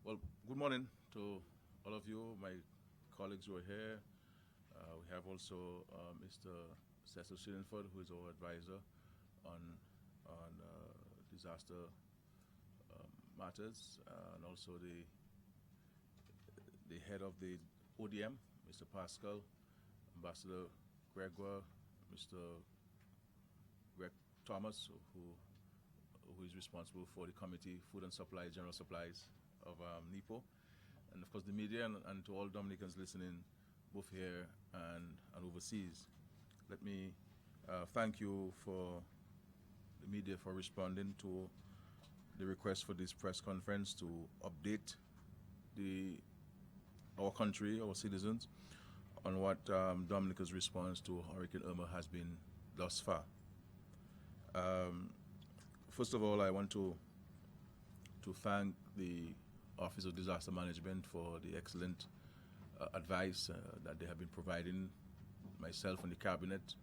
Well, good morning to all of you, my colleagues who are here. We have also Mr. Cecil Shillingford, who is our advisor on disaster matters, and also the head of the ODM, Mr. Pascal, Ambassador Gregoire, Mr. Greg Thomas, who is responsible for the committee, food and supply, general supplies of NEPO, and of course the media, and to all Dominicans listening, both here and overseas. Let me thank you for the media for responding to the request for this press conference to update our country, our citizens, on what Dominica's response to Hurricane Irma has been thus far. First of all, I want to thank the Office of Disaster Management for the excellent advice that they have been providing myself and the Cabinet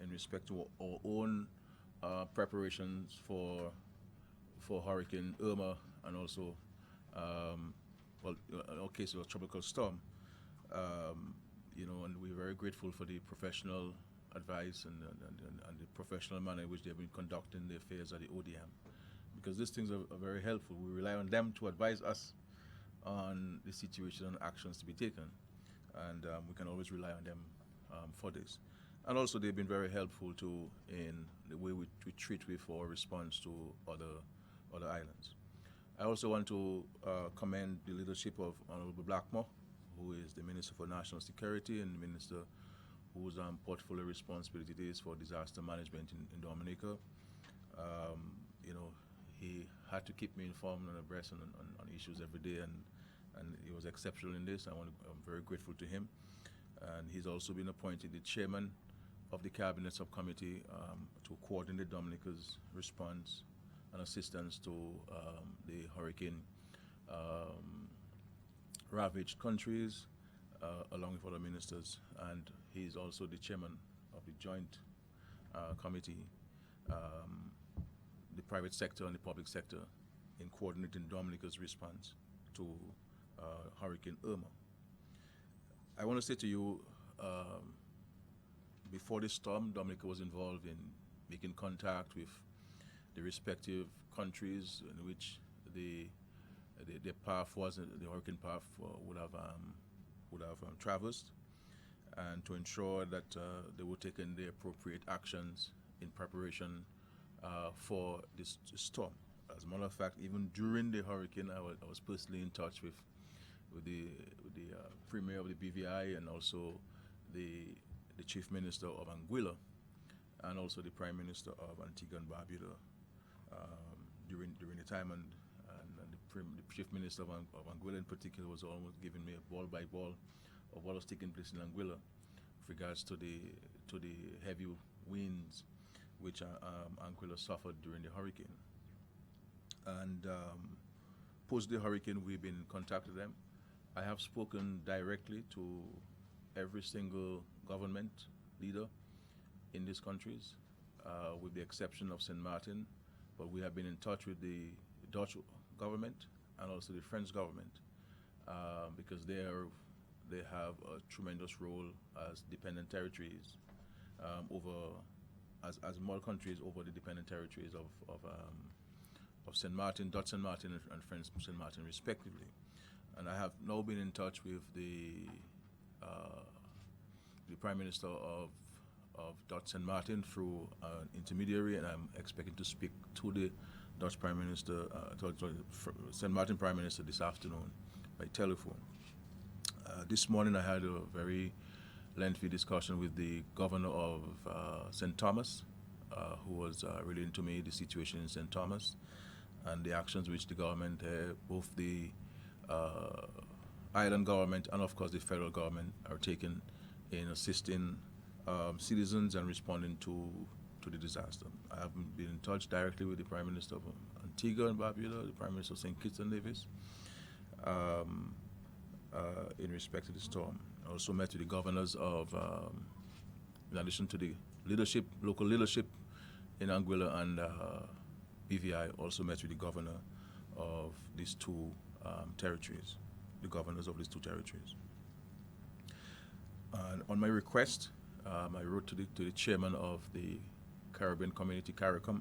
in respect to our own preparations for Hurricane Irma, and also, in our case, a tropical storm. And we're very grateful for the professional advice and the professional manner in which they've been conducting the affairs of the ODM, because these things are very helpful. We rely on them to advise us on the situation and actions to be taken, and we can always rely on them for this. And also, they've been very helpful too in the way we treat with our response to other islands. I also want to commend the leadership of Honorable Blackmore, who is the Minister for National Security and the Minister whose portfolio responsibility it is for disaster management in Dominica. He had to keep me informed and abreast on issues every day, and he was exceptional in this. I'm very grateful to him. And he's also been appointed the chairman of the Cabinet Subcommittee to coordinate Dominica's response and assistance to the hurricane ravaged countries, along with other ministers. And he's also the chairman of the joint committee, the private sector and the public sector, in coordinating Dominica's response to Hurricane Irma. I want to say to you, before this storm, Dominica was involved in making contact with the respective countries in which the path was, the hurricane path would have traversed, and to ensure that they were taking the appropriate actions in preparation for this storm. As a matter of fact, even during the hurricane, I was personally in touch with the Premier of the BVI, and also the Chief Minister of Anguilla, and also the Prime Minister of Antigua and Barbuda during the time, and the Chief Minister of Anguilla in particular was almost giving me a ball by ball of what was taking place in Anguilla with regards to the heavy winds which Anguilla suffered during the hurricane. And post the hurricane, we've been in contact with them. I have spoken directly to every single government leader in these countries, with the exception of St. Martin, but we have been in touch with the Dutch government and also the French government, because they have a tremendous role as dependent territories as small countries over the dependent territories of St. Martin, Dutch St. Martin and French St. Martin respectively. And I have now been in touch with the Prime Minister of Dutch St. Martin through an intermediary, and I'm expecting to speak to the Dutch Prime Minister, St. Martin Prime Minister this afternoon by telephone. This morning I had a very lengthy discussion with the Governor of St. Thomas, who was relaying to me the situation in St. Thomas and the actions which the government, both the island government and of course the federal government, are taking in assisting citizens and responding to the disaster. I have been in touch directly with the Prime Minister of Antigua and Barbuda, the Prime Minister of St. Kitts and Nevis, in respect to the storm. I also met with the governors of, in addition to the local leadership in Anguilla and BVI, also met with the governor of these two territories, the governors of these two territories. And on my request, I wrote to the chairman of the Caribbean Community, CARICOM,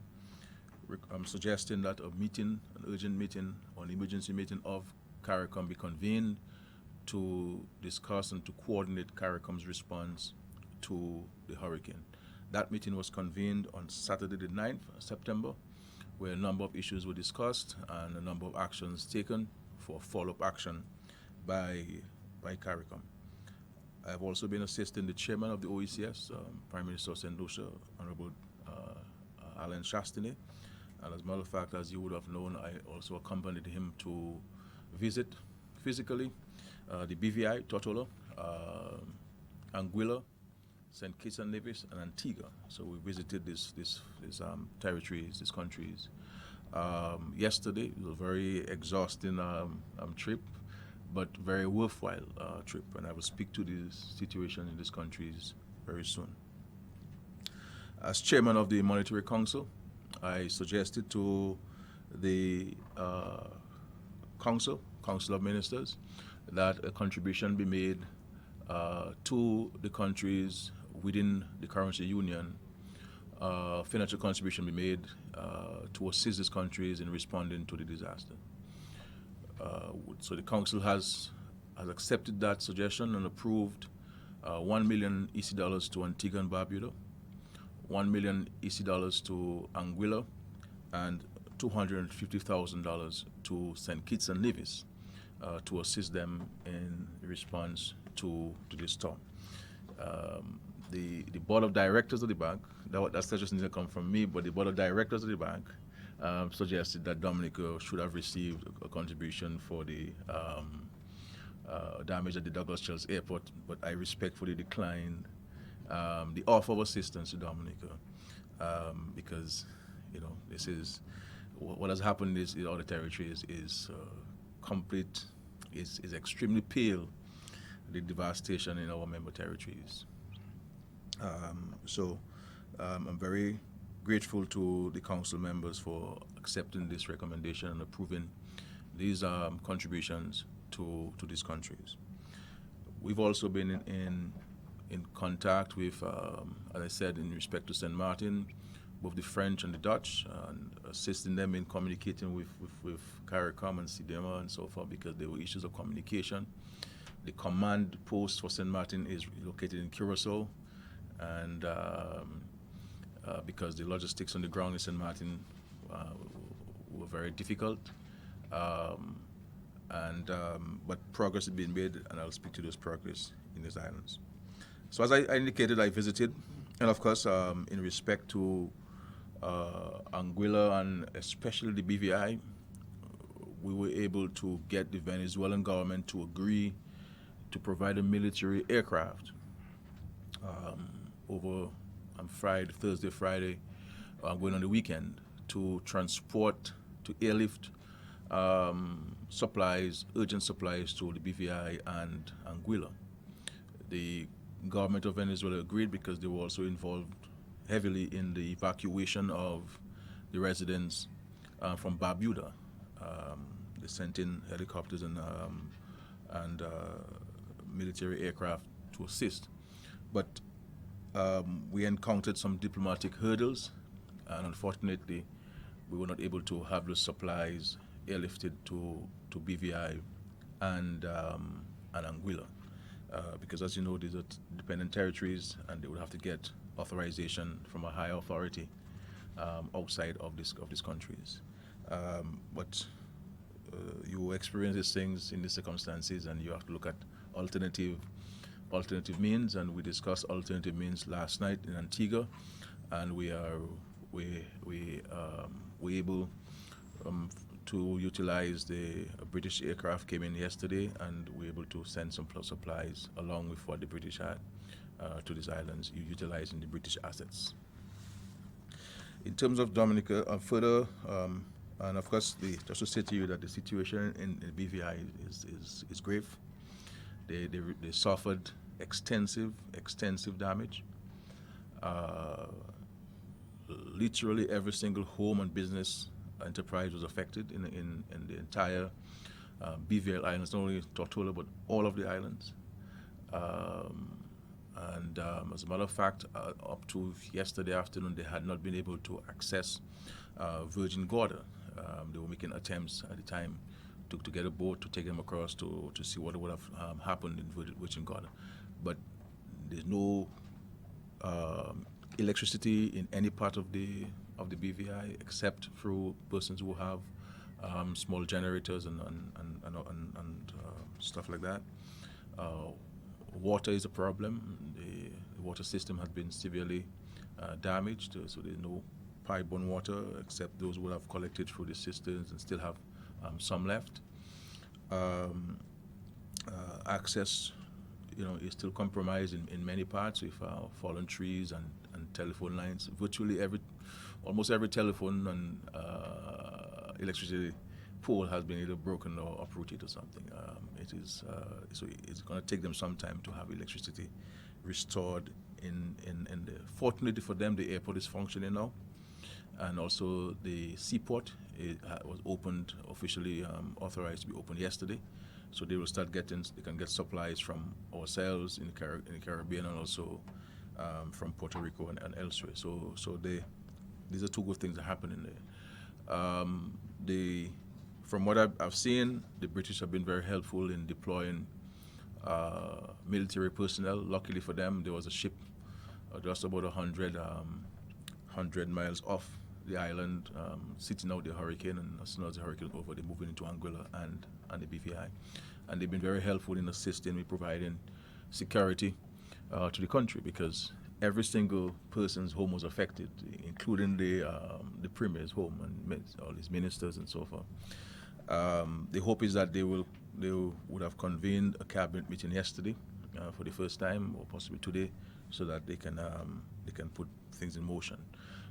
suggesting that an urgent meeting, or an emergency meeting of CARICOM be convened to discuss and to coordinate CARICOM's response to the hurricane. That meeting was convened on Saturday the 9th of September, where a number of issues were discussed and a number of actions taken for follow-up action by CARICOM. I have also been assisting the chairman of the OECS, Prime Minister of St. Lucia, Honorable Alain Chastanet. And as a matter of fact, as you would have known, I also accompanied him to visit physically the BVI, Tortola, Anguilla, St. Kitts and Nevis, and Antigua. So we visited these territories, these countries. Yesterday, it was a very exhausting trip, but very worthwhile trip. And I will speak to the situation in these countries very soon. As chairman of the Monetary Council, I suggested to the Council of Ministers, that a contribution be made to the countries within the currency union, financial contribution be made to assist these countries in responding to the disaster. So the Council has accepted that suggestion and approved 1 million EC dollars to Antigua and Barbuda, 1 million EC dollars to Anguilla, and $250,000 to St. Kitts and Nevis to assist them in response to this storm. The board of directors of the bank, that suggestion didn't come from me, but the board of directors of the bank suggested that Dominica should have received a contribution for the damage at the Douglas Childs Airport, but I respectfully declined the offer of assistance to Dominica because, this is what has happened is in all the territories is complete, is extremely pale, the devastation in our member territories. So I'm very grateful to the council members for accepting this recommendation and approving these contributions to these countries. We've also been in contact with, as I said, in respect to St. Martin, both the French and the Dutch, and assisting them in communicating with CARICOM and CDEMA and so forth, because there were issues of communication. The command post for St. Martin is located in Roseau, and because the logistics on the ground in St. Martin were very difficult, but progress is being made, and I'll speak to this progress in these islands. So as I indicated, I visited, and of course, in respect to Anguilla and especially the BVI, we were able to get the Venezuelan government to agree to provide a military aircraft over on Thursday, Friday, going on the weekend, to transport, to airlift supplies, urgent supplies to the BVI and Anguilla. The government of Venezuela agreed because they were also involved heavily in the evacuation of the residents from Barbuda. They sent in helicopters and military aircraft to assist. But we encountered some diplomatic hurdles, and unfortunately, we were not able to have the supplies airlifted to BVI and Anguilla. Because as you know, these are dependent territories, and they would have to get authorization from a higher authority outside of these countries. But you experience these things in these circumstances, and you have to look at alternative means. And we discussed alternative means last night in Antigua, and we able to utilize the British aircraft came in yesterday, and we're able to send some supplies along with what the British had to these islands, utilizing the British assets. In terms of Dominica, further, and of course, just to say to you that the situation in BVI is grave. They suffered extensive damage. Literally every single home and business enterprise was affected in the entire BVI islands, not only Tortola, but all of the islands. As a matter of fact, up to yesterday afternoon, they had not been able to access Virgin Gorda. They were making attempts at the time to get a boat to take them across to see what would have happened in Virgin Gorda. But there's no electricity in any part of the BVI except through persons who have small generators and stuff like that. Water is a problem. The water system has been severely damaged, so there's no pipe-borne water except those who have collected through the cisterns and still have some left. Access, is still compromised in many parts with fallen trees and telephone lines. Virtually almost every telephone and electricity pole has been either broken or uprooted or something. So it's going to take them some time to have electricity restored in the. Fortunately for them, the airport is functioning now, and also the seaport was opened officially, authorized to be opened yesterday. So they will start they can get supplies from ourselves in the Caribbean and also from Puerto Rico and elsewhere. So these are two good things that are happening there. From what I've seen, the British have been very helpful in deploying military personnel. Luckily for them, there was a ship just about 100 miles off the island, sitting out the hurricane, and as soon as the hurricane was over, they're moving into Anguilla and the BVI. And they've been very helpful in assisting with providing security to the country, because every single person's home was affected, including the Premier's home and all his ministers and so forth. The hope is that they would have convened a cabinet meeting yesterday for the first time, or possibly today, so that they can put things in motion.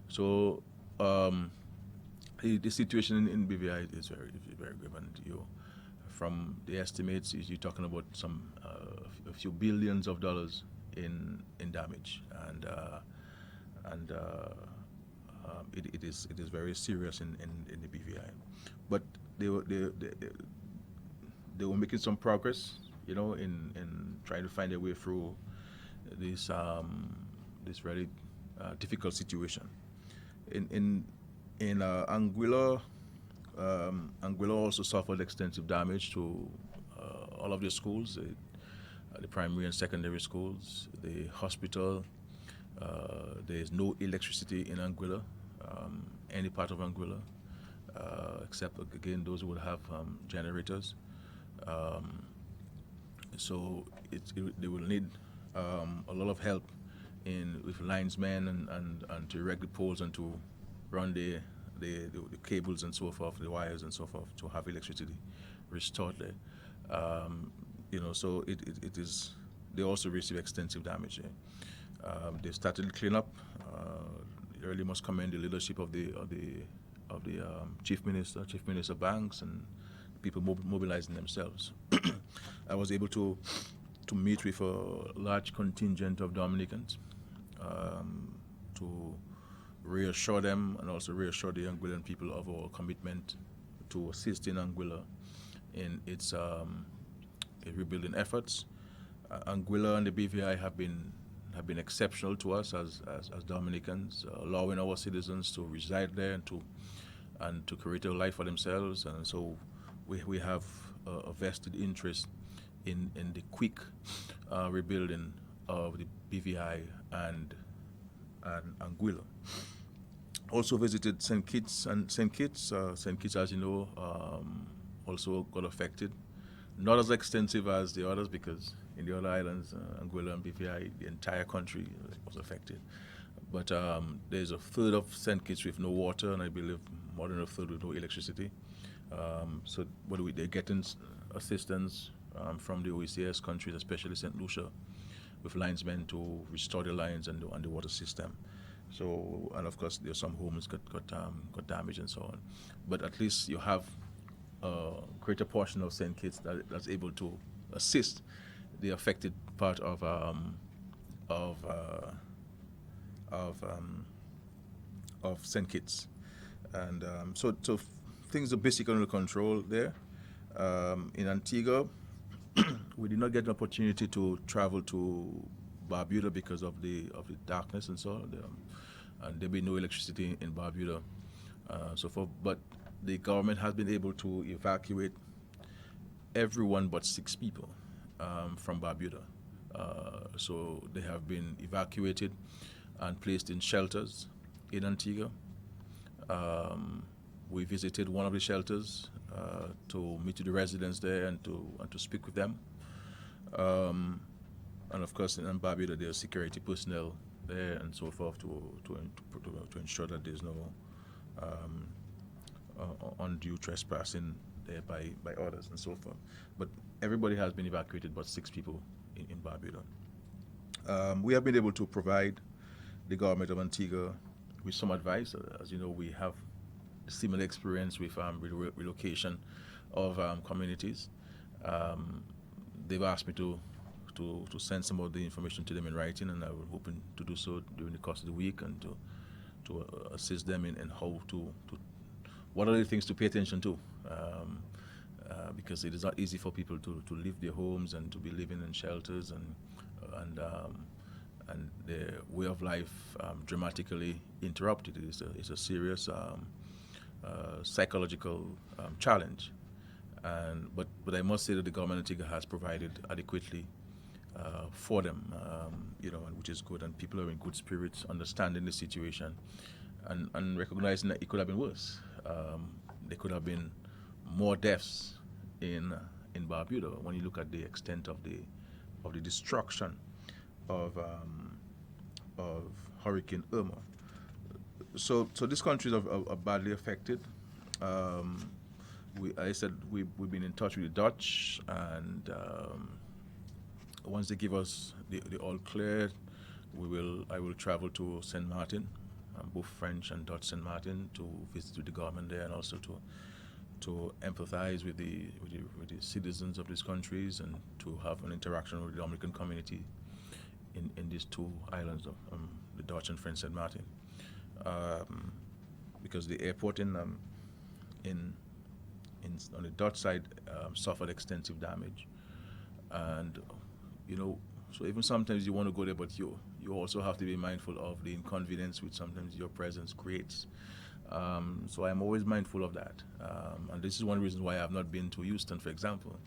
So the situation in BVI is very, very grim, and from the estimates, you're talking about a few billions of dollars in damage, and it is very serious in the BVI. But they were making some progress, in trying to find a way through this really difficult situation. In Anguilla, Anguilla also suffered extensive damage to all of the schools, the primary and secondary schools, the hospital. There is no electricity in Anguilla, any part of Anguilla, except, again, those who would have generators. So they will need a lot of help with linesmen and to erect the poles and to run the cables and so forth, the wires and so forth, to have electricity restored there. So it is. They also receive extensive damage there. They started to clean up. You really must commend the leadership of the Chief Minister Banks, and people mobilizing themselves. I was able to meet with a large contingent of Dominicans to reassure them and also reassure the Anguillan people of our commitment to assist in Anguilla in its rebuilding efforts. Anguilla and the BVI have been exceptional to us as Dominicans, allowing our citizens to reside there and to create a life for themselves. And so we have a vested interest in the quick rebuilding of the BVI and Anguilla. Also visited St. Kitts, and St. Kitts, as you know, also got affected. Not as extensive as the others, because in the other islands, Anguilla and BVI, the entire country was affected. But there's a third of St. Kitts with no water, and I believe more than a third with no electricity. So they're getting assistance from the OECS countries, especially St. Lucia, with linesmen to restore the lines and the water system. So, and of course, there's some homes got damaged and so on. But at least you have a greater portion of St. Kitts that's able to assist the affected part of St. Kitts, and so things are basically under control there. In Antigua, we did not get an opportunity to travel to Barbuda because of the darkness and so on. And there be no electricity in Barbuda. But the government has been able to evacuate everyone but 6 people from Barbuda. So they have been evacuated and placed in shelters in Antigua. We visited one of the shelters to meet with the residents there and to speak with them. And of course, in Barbuda, there are security personnel there and so forth to ensure that there's no undue trespassing there by others and so forth. But everybody has been evacuated, but 6 people in Barbuda. We have been able to provide the government of Antigua with some advice. As you know, we have a similar experience with relocation of communities. They've asked me to send some of the information to them in writing, and I will hoping to do so during the course of the week and to assist them in how to what are the things to pay attention to, because it is not easy for people to leave their homes and to be living in shelters and their way of life dramatically interrupted. It's a serious psychological challenge, but I must say that the government of Antigua has provided adequately for them, which is good, and people are in good spirits, understanding the situation, and recognizing that it could have been worse. There could have been more deaths in Barbuda when you look at the extent of the destruction of Hurricane Irma. So these countries are badly affected. We've been in touch with the Dutch, and once they give us the all clear, I will travel to Saint Martin, both French and Dutch Saint Martin, to visit with the government there, and also to empathize with the citizens of these countries, and to have an interaction with the Dominican community in these 2 islands of the Dutch and French Saint Martin, because the airport on the Dutch side suffered extensive damage, and so even sometimes you want to go there, but you also have to be mindful of the inconvenience which sometimes your presence creates. So I'm always mindful of that, and this is one reason why I have not been to Houston, for example,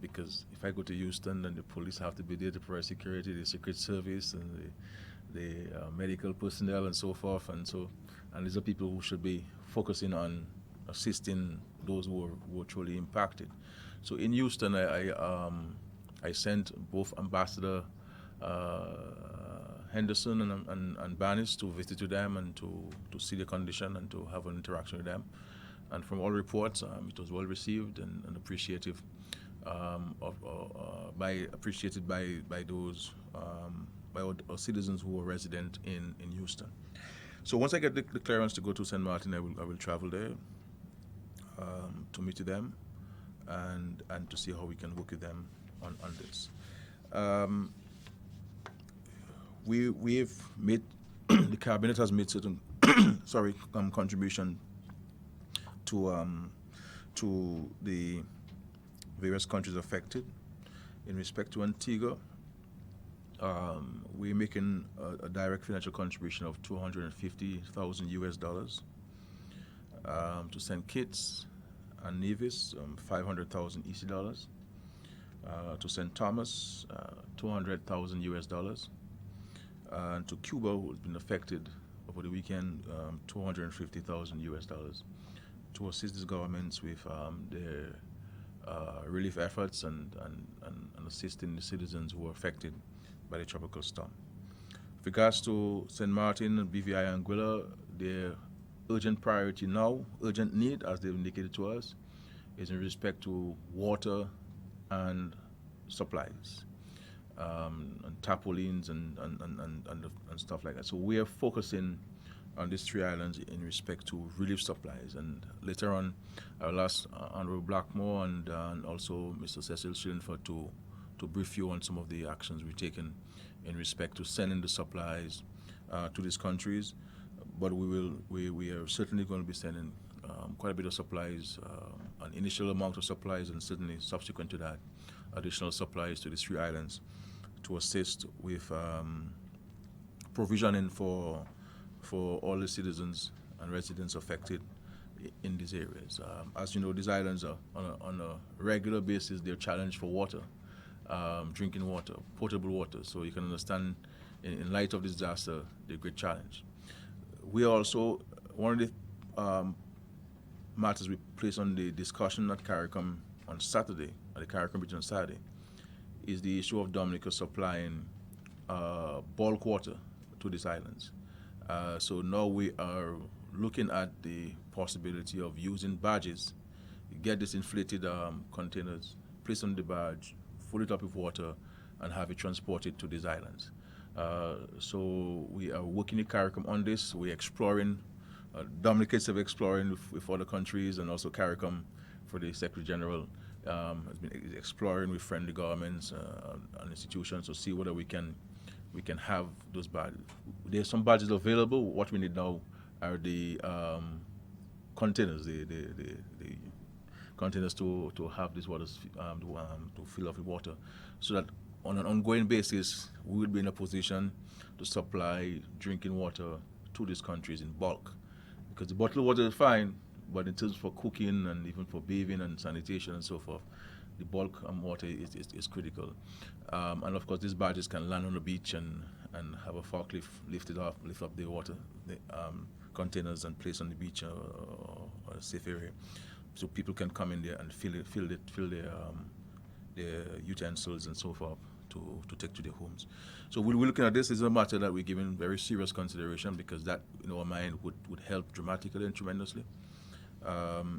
because if I go to Houston, then the police have to be there to provide security, the Secret Service, and the medical personnel, and so forth, and these are people who should be focusing on assisting those who are truly impacted. So in Houston, I sent both Ambassador Henderson and Barnes to visit with them and to see the condition and to have an interaction with them. And from all reports, it was well received and appreciated by those by our citizens who are resident in Houston. So once I get the clearance to go to St. Martin, I will travel there to meet with them and to see how we can work with them on this. We've made the cabinet has made certain contribution to the various countries affected. In respect to Antigua, we're making a direct financial contribution of $250,000 to St. Kitts and Nevis, $500,000 EC dollars. To St. Thomas, $200,000, and to Cuba, who's been affected over the weekend, $250,000 to assist these governments with their relief efforts and assisting the citizens who were affected by the tropical storm. With regards to St. Martin and BVI and Anguilla, their urgent priority now, urgent need, as they've indicated to us, is in respect to water and supplies, and tarpaulins and stuff like that. So we are focusing on these 3 islands in respect to relief supplies. And later on, I will ask Honorable Blackmore and also Mr. Cecil Schillenford to brief you on some of the actions we've taken in respect to sending the supplies to these countries. But we are certainly going to be sending quite a bit of supplies, an initial amount of supplies, and certainly subsequent to that, additional supplies to these 3 islands to assist with provisioning for all the citizens and residents affected in these areas. As you know, these islands are on a regular basis, they're challenged for water, drinking water, potable water. So you can understand, in light of this disaster, the great challenge. We also, one of the matters we placed on the discussion at CARICOM on Saturday, at the CARICOM meeting on Saturday, is the issue of Dominica supplying bulk water to these islands. So now we are looking at the possibility of using barges, get these inflated containers, place on the barge, fill it up with water, and have it transported to these islands. So we are working in CARICOM on this. We're exploring, Dominica is exploring with other countries, and also CARICOM, for the Secretary General, has been exploring with friendly governments and institutions to see whether we can have those badges. There's some badges available. What we need now are the containers, the containers to have these waters to fill up with water, so that on an ongoing basis we will be in a position to supply drinking water to these countries in bulk. Because the bottled water is fine, but in terms for cooking and even for bathing and sanitation and so forth, the bulk water is critical. And of course, these barges can land on the beach and have a forklift lift up the water containers and place on the beach or a safe area, so people can come in there and fill their utensils and so forth to take to their homes. So we're looking at this as a matter that we're giving very serious consideration, because that, in our mind, would help dramatically and tremendously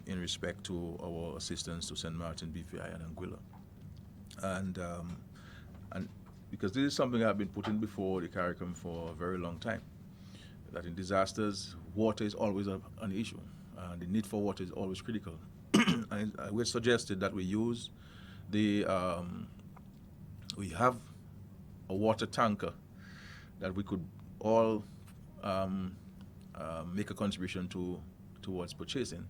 in respect to our assistance to St. Martin, BVI, and Anguilla. And because this is something I've been putting before the CARICOM for a very long time, that in disasters, water is always an issue. The need for water is always critical. And we suggested that we use we have a water tanker that we could all make a contribution towards purchasing.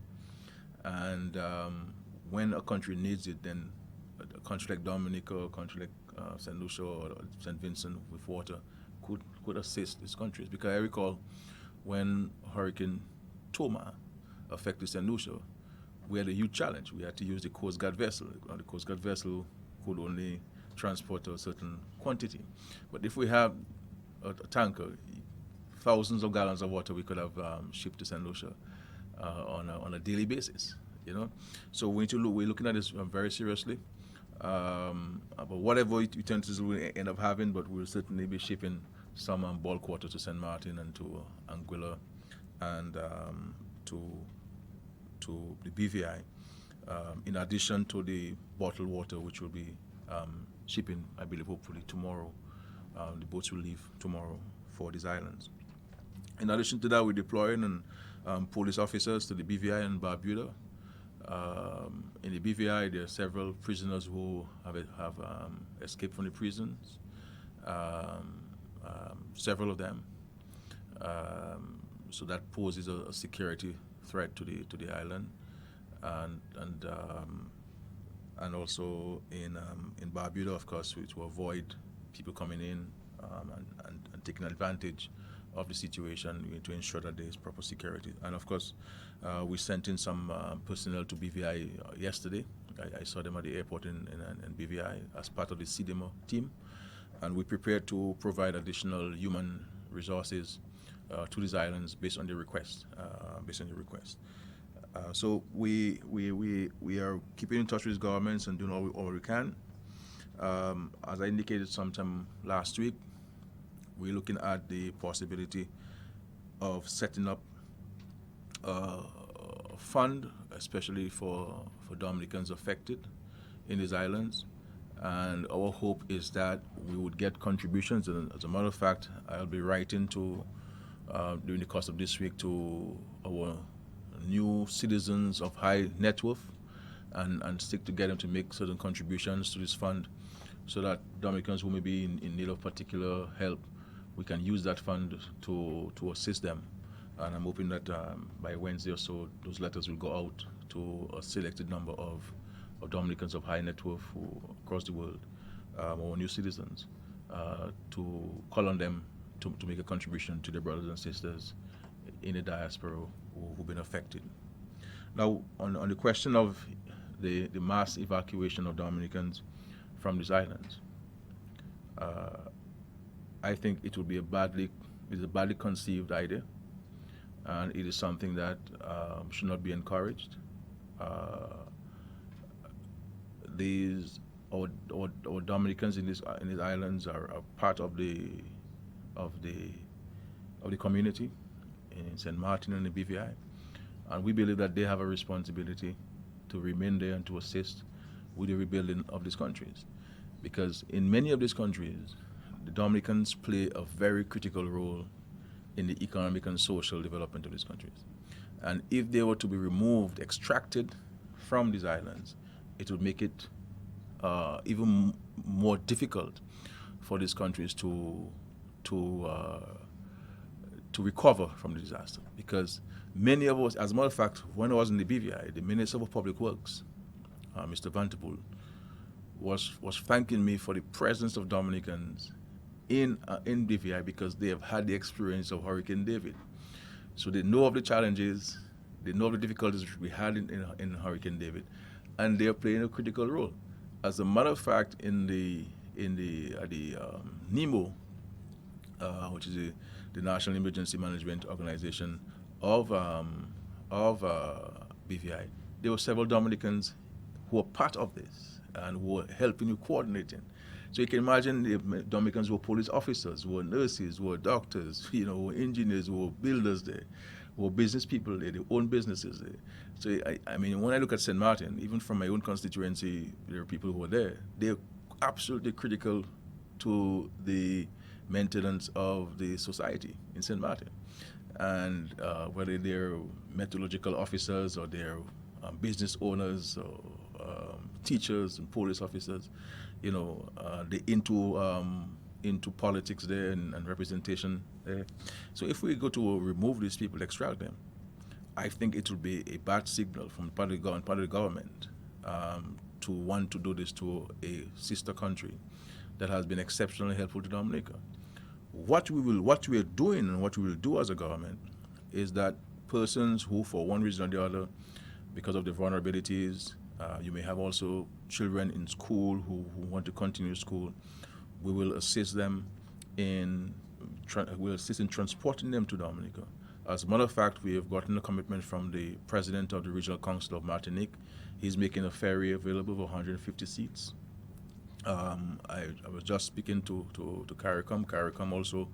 And when a country needs it, then a country like Dominica, or a country like St. Lucia or St. Vincent with water could assist these countries. Because I recall when Hurricane Toma affected St. Lucia, we had a huge challenge. We had to use the Coast Guard vessel. The Coast Guard vessel could only transport a certain quantity. But if we have a tanker, thousands of gallons of water we could have shipped to St. Lucia on a daily basis, you know. So we're looking at this very seriously. But whatever utensils we end up having, but we'll certainly be shipping some bulk water to St. Martin and to Anguilla and to the BVI, in addition to the bottled water, which will be shipping, I believe, hopefully tomorrow. The boats will leave tomorrow for these islands. In addition to that, we're deploying police officers to the BVI and Barbuda. In the BVI, there are several prisoners who have escaped from the prisons, several of them. So that poses a security threat to the island, and also in Barbuda, of course, to avoid people coming in and taking advantage of the situation, to ensure that there is proper security. And of course, we sent in some personnel to BVI yesterday. I saw them at the airport in BVI as part of the CDMO team, and we prepared to provide additional human resources to these islands based on the request. So we are keeping in touch with governments and doing all we can. As I indicated sometime last week, we're looking at the possibility of setting up a fund, especially for Dominicans affected in these islands. And our hope is that we would get contributions. And as a matter of fact, I'll be writing during the course of this week to our new citizens of high net worth and stick together to make certain contributions to this fund, so that Dominicans who may be in need of particular help, we can use that fund to assist them And I'm hoping that by Wednesday or so, those letters will go out to a selected number of Dominicans of high net worth across the world, or new citizens, to call on them to make a contribution to their brothers and sisters in the diaspora who've been affected. Now, on the question of the mass evacuation of Dominicans from these islands, I think it would be a badly conceived idea, and it is something that should not be encouraged. These or Dominicans in these islands are part of the community in St. Martin and the BVI, and we believe that they have a responsibility to remain there and to assist with the rebuilding of these countries, because in many of these countries, the Dominicans play a very critical role in the economic and social development of these countries. And if they were to be removed, extracted from these islands, it would make it even more difficult for these countries to recover from the disaster. Because many of us, as a matter of fact, when I was in the BVI, the Minister of Public Works, Mr. Vanterpool, was thanking me for the presence of Dominicans in BVI because they have had the experience of Hurricane David. So they know of the challenges, they know of the difficulties we had in Hurricane David, and they are playing a critical role. As a matter of fact, in the NEMO, which is the National Emergency Management Organization of BVI, there were several Dominicans who were part of this and who were helping you coordinating. So you can imagine the Dominicans were police officers, were nurses, were doctors, were engineers, were builders there, were business people there, they own businesses there. So I mean, when I look at St. Martin, even from my own constituency, there are people who are there. They're absolutely critical to the maintenance of the society in St. Martin. And whether they're metallurgical officers or they're business owners or teachers and police officers, they're into politics there and representation there. So if we go to remove these people, extract them, I think it will be a bad signal from part of the government to want to do this to a sister country that has been exceptionally helpful to Dominica. What we are doing and what we will do as a government is that persons who, for one reason or the other, because of their vulnerabilities, you may have also children in school who want to continue school, we will assist them in transporting them to Dominica. As a matter of fact, we have gotten a commitment from the president of the Regional Council of Martinique. He's making a ferry available for 150 seats. I was just speaking to CARICOM. CARICOM also,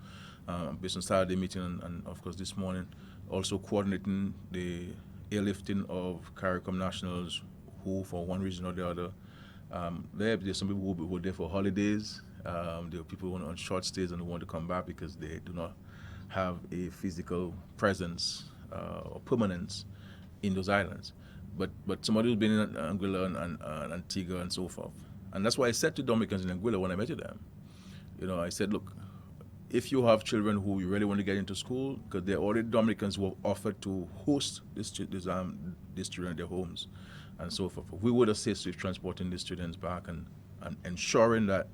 based on Saturday meeting and of course this morning, also coordinating the airlifting of CARICOM nationals who, for one reason or the other, there's some people who were there for holidays. There are people who are on short stays and who want to come back because they do not have a physical presence or permanence in those islands. But somebody who's been in Anguilla and Antigua and so forth. And that's why I said to Dominicans in Anguilla when I met them, I said, look, if you have children who you really want to get into school, because there are already Dominicans who have offered to host these children in their homes and so forth, we would assist with transporting these students back and ensuring that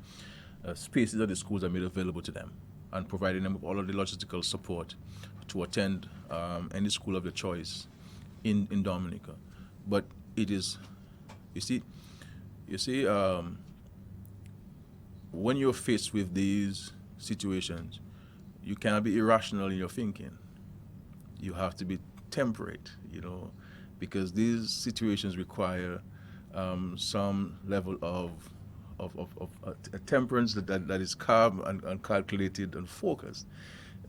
spaces at the schools are made available to them and providing them with all of the logistical support to attend any school of their choice in Dominica. But it is, you see, when you're faced with these situations, you cannot be irrational in your thinking. You have to be temperate, because these situations require some level of a temperance that is calm and calculated and focused,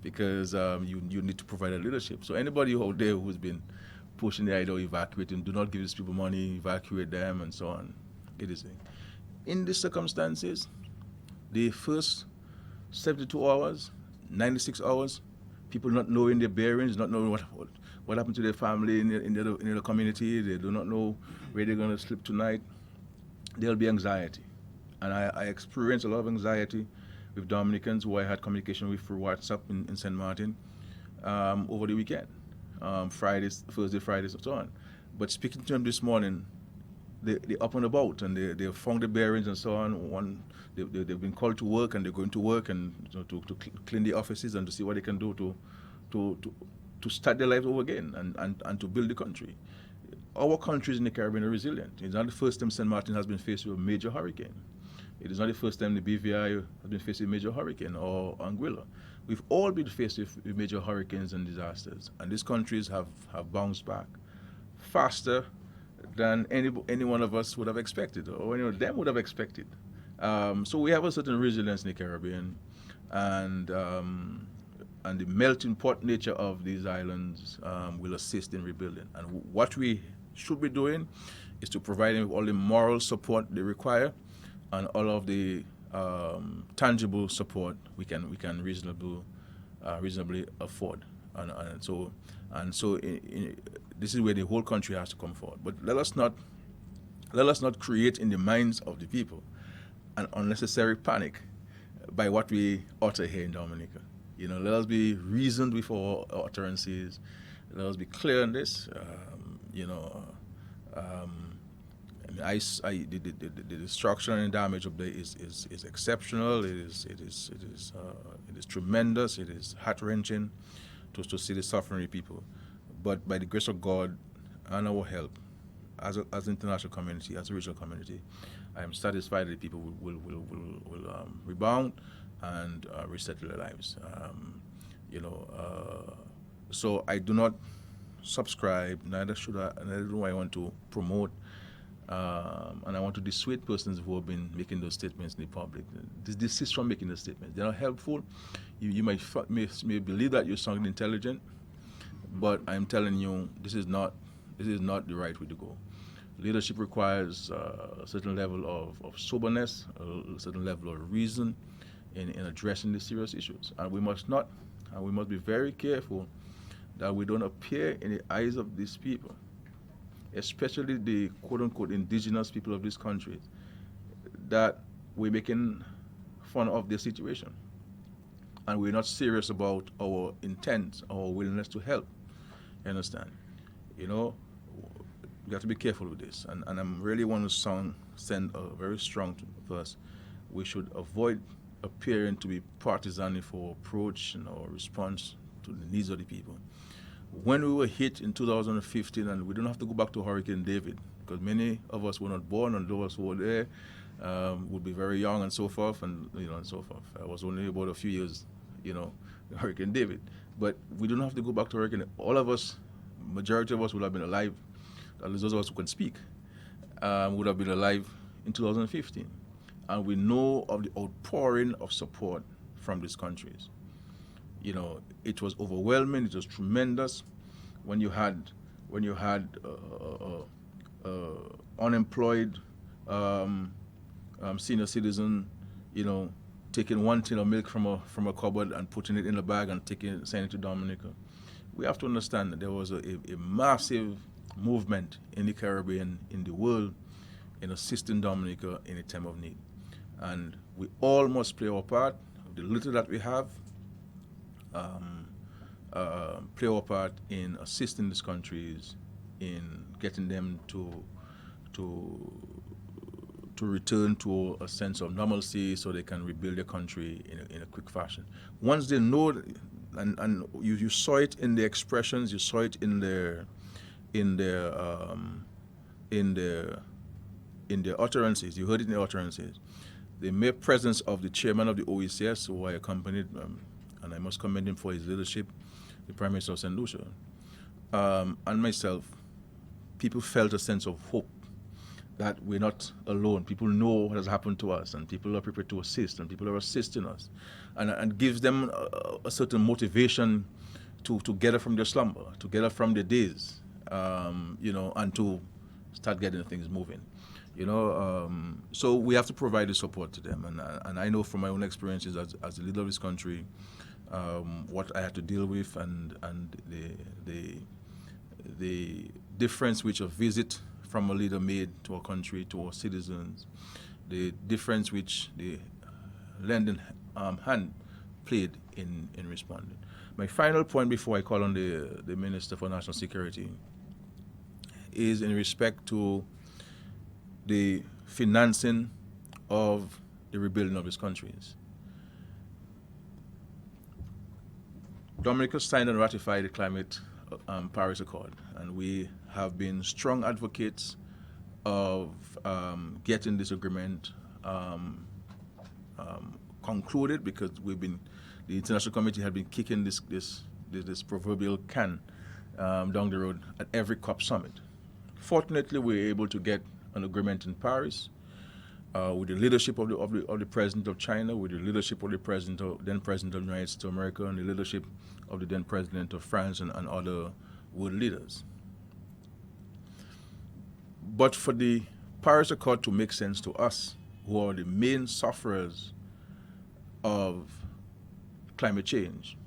because you need to provide a leadership. So anybody out there who's been pushing the idea of evacuating, do not give these people money, evacuate them, and so on. It is in these circumstances, the first 72 hours, 96 hours, people not knowing their bearings, not knowing what happened to their family in the community, they do not know where they're going to sleep tonight, there'll be anxiety. And I experienced a lot of anxiety with Dominicans who I had communication with through WhatsApp in St. Martin. over the weekend, Fridays, Thursday, Fridays, and so on. But speaking to them this morning, they up and about, and they found the bearings and so on. They've been called to work, and they're going to work and to clean the offices and to see what they can do to start their lives over again and to build the country. Our countries in the Caribbean are resilient. It's not the first time St. Martin has been faced with a major hurricane. It is not the first time the BVI has been faced with a major hurricane, or Anguilla. We've all been faced with major hurricanes and disasters, and these countries have bounced back faster than any one of us would have expected, or any of them would have expected. So we have a certain resilience in the Caribbean, and the melting pot nature of these islands will assist in rebuilding. And what we should be doing is to provide them with all the moral support they require, and all of the tangible support we can reasonably afford. And so this is where the whole country has to come forward. But let us not create in the minds of the people an unnecessary panic by what we utter here in Dominica. Let us be reasoned with our utterances. Let us be clear on this. The destruction and damage of there is exceptional. It is tremendous. It is heart-wrenching to see the suffering of people. But by the grace of God and our help, as an international community, as a regional community, I am satisfied that people will rebound and resettle their lives. So I do not subscribe, neither do I want to promote, and I want to dissuade persons who have been making those statements in the public. Desist from making those statements. They're not helpful. You may believe that you're sounding intelligent, but I'm telling you, this is not the right way to go. Leadership requires a certain level of soberness, a certain level of reason in addressing these serious issues. And we must be very careful that we don't appear in the eyes of these people, especially the quote-unquote indigenous people of this country, that we're making fun of their situation. And we're not serious about our intent, our willingness to help. You understand? We have to be careful with this. And I really want to send a very strong verse. We should avoid appearing to be partisan in our approach and our response to the needs of the people. When we were hit in 2015, and we don't have to go back to Hurricane David, because many of us were not born, and those who were there would be very young and so forth, and so forth. I was only about a few years, Hurricane David. But we don't have to go back to Hurricane. All of us, majority of us would have been alive, at least those of us who can speak, would have been alive in 2015. And we know of the outpouring of support from these countries. It was overwhelming. It was tremendous. When you had unemployed senior citizen, taking one tin of milk from a cupboard and putting it in a bag and sending it to Dominica. We have to understand that there was a massive movement in the Caribbean, in the world, in assisting Dominica in a time of need. And we all must play our part, the little that we have, play our part in assisting these countries, in getting them to return to a sense of normalcy so they can rebuild their country in a quick fashion. Once they know, and you saw it in the expressions, you saw it in their utterances, you heard it in the utterances. The mere presence of the chairman of the OECS, who I accompanied, and I must commend him for his leadership, the Prime Minister of St. Lucia, and myself, people felt a sense of hope that we're not alone. People know what has happened to us, and people are prepared to assist, and people are assisting us, and gives them a certain motivation to get up from their slumber, to get up from their days, and to start getting things moving. So we have to provide the support to them, and I know from my own experiences as the leader of this country, what I had to deal with, and the difference which a visit from a leader made to our country, to our citizens, the difference which the lending hand played in responding. My final point before I call on the Minister for National Security is in respect to the financing of the rebuilding of these countries. Dominica signed and ratified the Climate Paris Accord, and we have been strong advocates of getting this agreement concluded, because the international community had been kicking this proverbial can down the road at every COP summit. Fortunately, we were able to get an agreement in Paris with the leadership of the President of China, with the leadership of the then President of the United States of America, and the leadership of the then President of France and other world leaders. But for the Paris Accord to make sense to us, who are the main sufferers of climate change,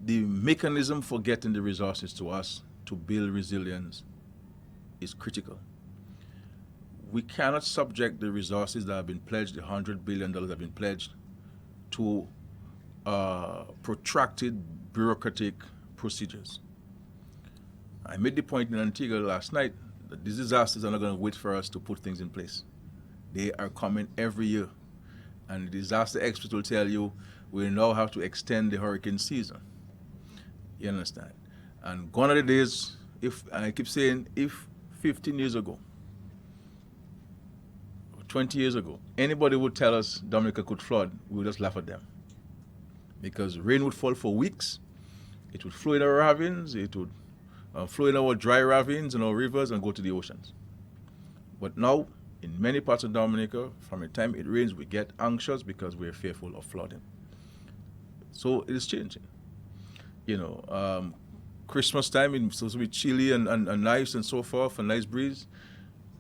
the mechanism for getting the resources to us to build resilience is critical. We cannot subject the resources that have been pledged, the $100 billion that have been pledged, to protracted bureaucratic procedures. I made the point in Antigua last night that these disasters are not going to wait for us to put things in place. They are coming every year. And the disaster experts will tell you we now have to extend the hurricane season. You understand? And gone are the days, and I keep saying, if 15 years ago, 20 years ago, anybody would tell us Dominica could flood, we would just laugh at them. Because rain would fall for weeks, it would flow in our ravines, it would flow in our dry ravines and our rivers and go to the oceans. But now, in many parts of Dominica, from the time it rains, we get anxious because we're fearful of flooding. So it is changing. You know, Christmas time, it's supposed to be chilly and nice and so forth, a nice breeze.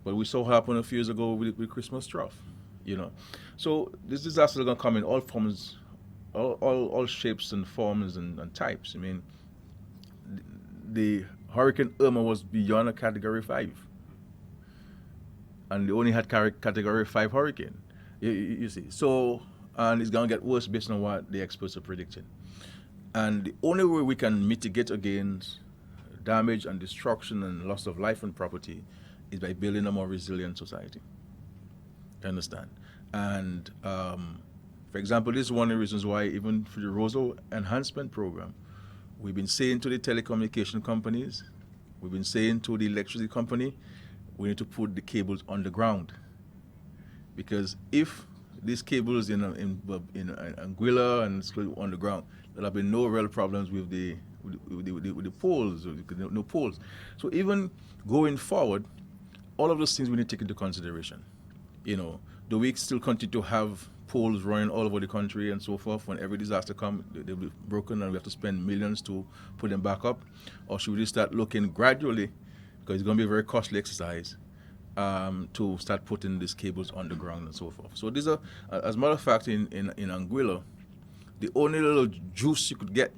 But we saw what happened a few years ago with Christmas trough, you know. So these disasters are going to come in all forms, all shapes and forms and types. I mean, the Hurricane Irma was beyond a Category 5. And they only had Category 5 hurricane, you see. So, and it's going to get worse based on what the experts are predicting. And the only way we can mitigate against damage and destruction and loss of life and property is by building a more resilient society. You understand? And for example, this is one of the reasons why even for the Roseau enhancement program, we've been saying to the telecommunication companies, we've been saying to the electricity company, we need to put the cables on the ground. Because if these cables in Anguilla and on the ground, there'll have been no real problems with the poles, no poles. So even going forward, all of those things we need to take into consideration. You know, do we still continue to have poles running all over the country and so forth? When every disaster comes, they'll be broken and we have to spend millions to put them back up? Or should we just start looking gradually, because it's going to be a very costly exercise, to start putting these cables on the ground and so forth? So these are, as a matter of fact, in Anguilla, the only little juice you could get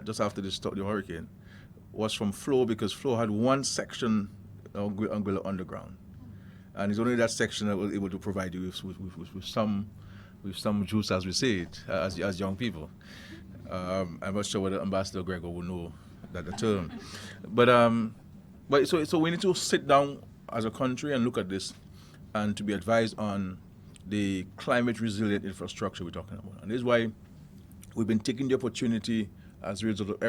just after the hurricane was from Flow, because Flow had one section of Anguilla underground, and it's only that section that was able to provide you with some juice, as we say it, as young people. I'm not sure whether Ambassador Gregor will know that the term, but so we need to sit down as a country and look at this, and to be advised on the climate resilient infrastructure we're talking about. And this is why we've been taking the opportunity as a result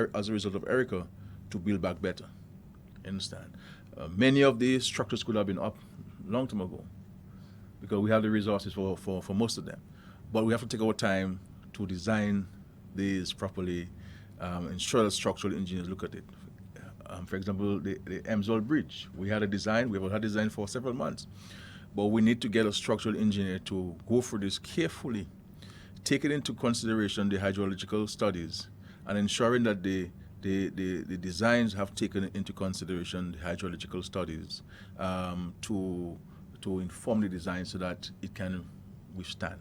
of Erica to build back better. Understand? Many of these structures could have been up long time ago, because we have the resources for most of them. But we have to take our time to design these properly, ensure that structural engineers look at it. For example, the Emswell Bridge, we had a design, we've had a design for several months. But we need to get a structural engineer to go through this carefully, take it into consideration the hydrological studies, and ensuring that the designs have taken into consideration the hydrological studies to inform the design so that it can withstand.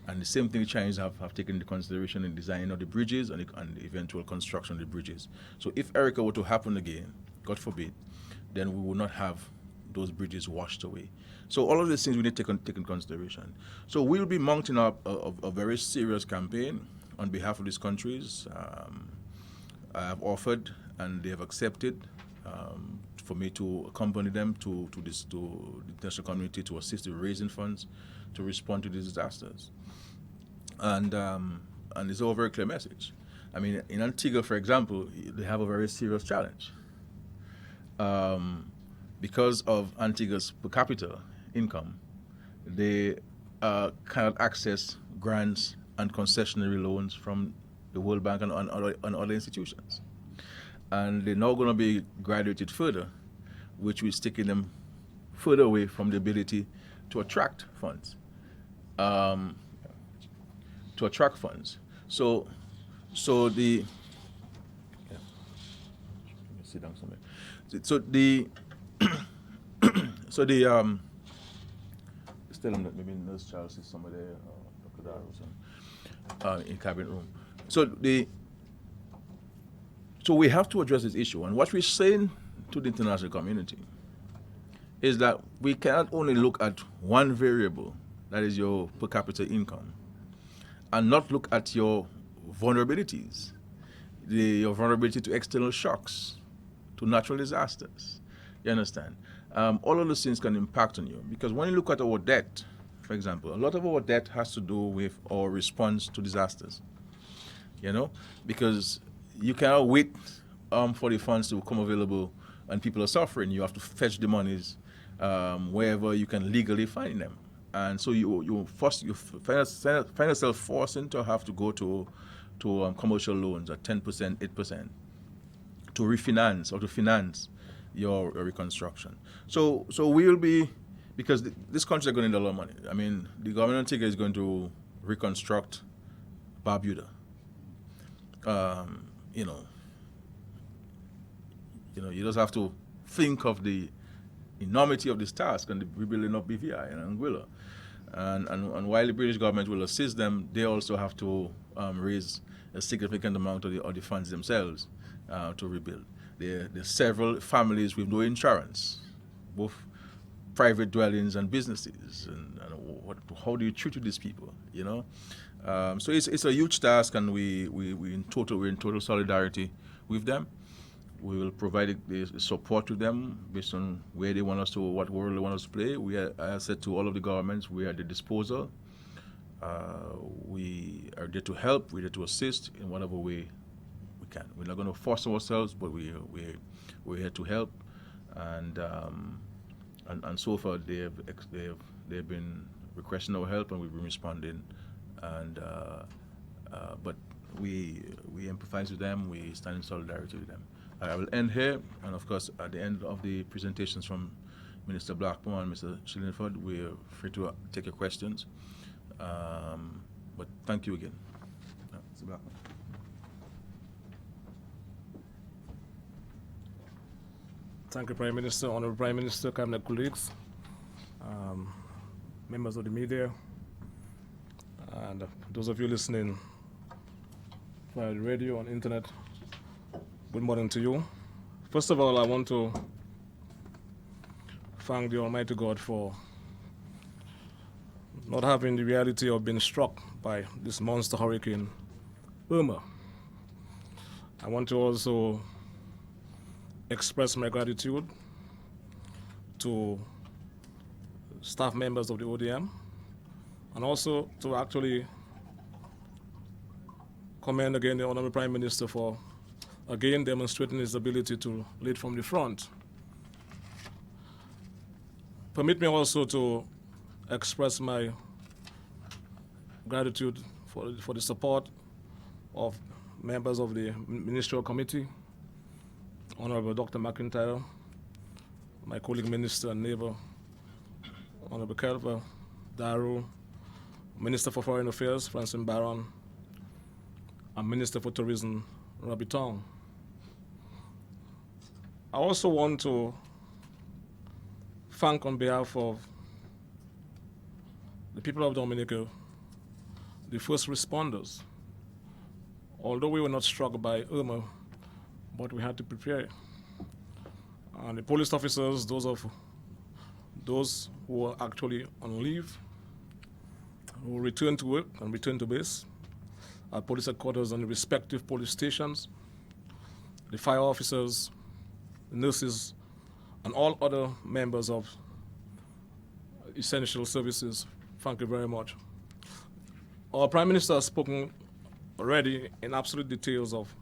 And the same thing the Chinese have taken into consideration in designing of the bridges and the eventual construction of the bridges. So if Erica were to happen again, God forbid, then we will not have those bridges washed away. So all of these things we need to take in consideration. So we'll be mounting up a very serious campaign on behalf of these countries. I have offered and they have accepted for me to accompany them to the international community to assist in raising funds to respond to these disasters. And it's a very clear message. I mean, in Antigua, for example, they have a very serious challenge. Because of Antigua's per capita income, they cannot access grants and concessionary loans from the World Bank and other institutions. And they're now going to be graduated further, which is taking them further away from the ability to attract funds. So the sit down somewhere. Still maybe Nurse Charles is somewhere there, Dr. Darrow in cabin room. So we have to address this issue, and what we're saying to the international community is that we cannot only look at one variable, that is your per capita income, and not look at your vulnerabilities, your vulnerability to external shocks, to natural disasters. You understand? All of those things can impact on you, because when you look at our debt, for example, a lot of our debt has to do with our response to disasters. You know, because you cannot wait for the funds to become available and people are suffering. You have to fetch the monies wherever you can legally find them, and so you find yourself forcing to have to go to commercial loans at 10%, 8% to refinance or to finance your reconstruction. So we will be, because this country is going to need a lot of money. I mean, the government of Antigua is going to reconstruct Barbuda. You just have to think of the enormity of this task and the rebuilding of BVI and Anguilla. And while the British government will assist them, they also have to raise a significant amount of the funds themselves to rebuild. There are several families with no insurance, both private dwellings and businesses. And how do you treat these people? You know, so it's a huge task, and we're in total solidarity with them. We will provide the support to them based on where they want us to, what role they want us to play. I said to all of the governments, we are at the disposal. We are there to help. We're there to assist in whatever way we can. We're not going to force ourselves, but we're here to help. And so far they've been requesting our help, and we've been responding. But we empathize with them. We stand in solidarity with them. I will end here, and of course, at the end of the presentations from Minister Blackmore and Mr. Shillingford, we're free to take your questions. But thank you again. Mr. Blackmore. Thank you, Prime Minister, Honorable Prime Minister, Cabinet colleagues, members of the media, and those of you listening via the radio and internet. Good morning to you. First of all, I want to thank the Almighty God for not having the reality of being struck by this monster hurricane, Irma. I want to also express my gratitude to staff members of the ODM, and also to actually commend again the Honorable Prime Minister for again demonstrating his ability to lead from the front. Permit me also to express my gratitude for the support of members of the Ministerial Committee, Honorable Dr. McIntyre, my colleague minister and neighbor, Honorable Kelvin Daru, Minister for Foreign Affairs, Francine Barron, and Minister for Tourism, Robbie Tong. I also want to thank on behalf of the people of Dominica, the first responders. Although we were not struck by Irma, but we had to prepare. And the police officers, those of those who are actually on leave, who return to work and return to base at police headquarters and the respective police stations, the fire officers, the nurses, and all other members of essential services. Thank you very much. Our Prime Minister has spoken already in absolute details of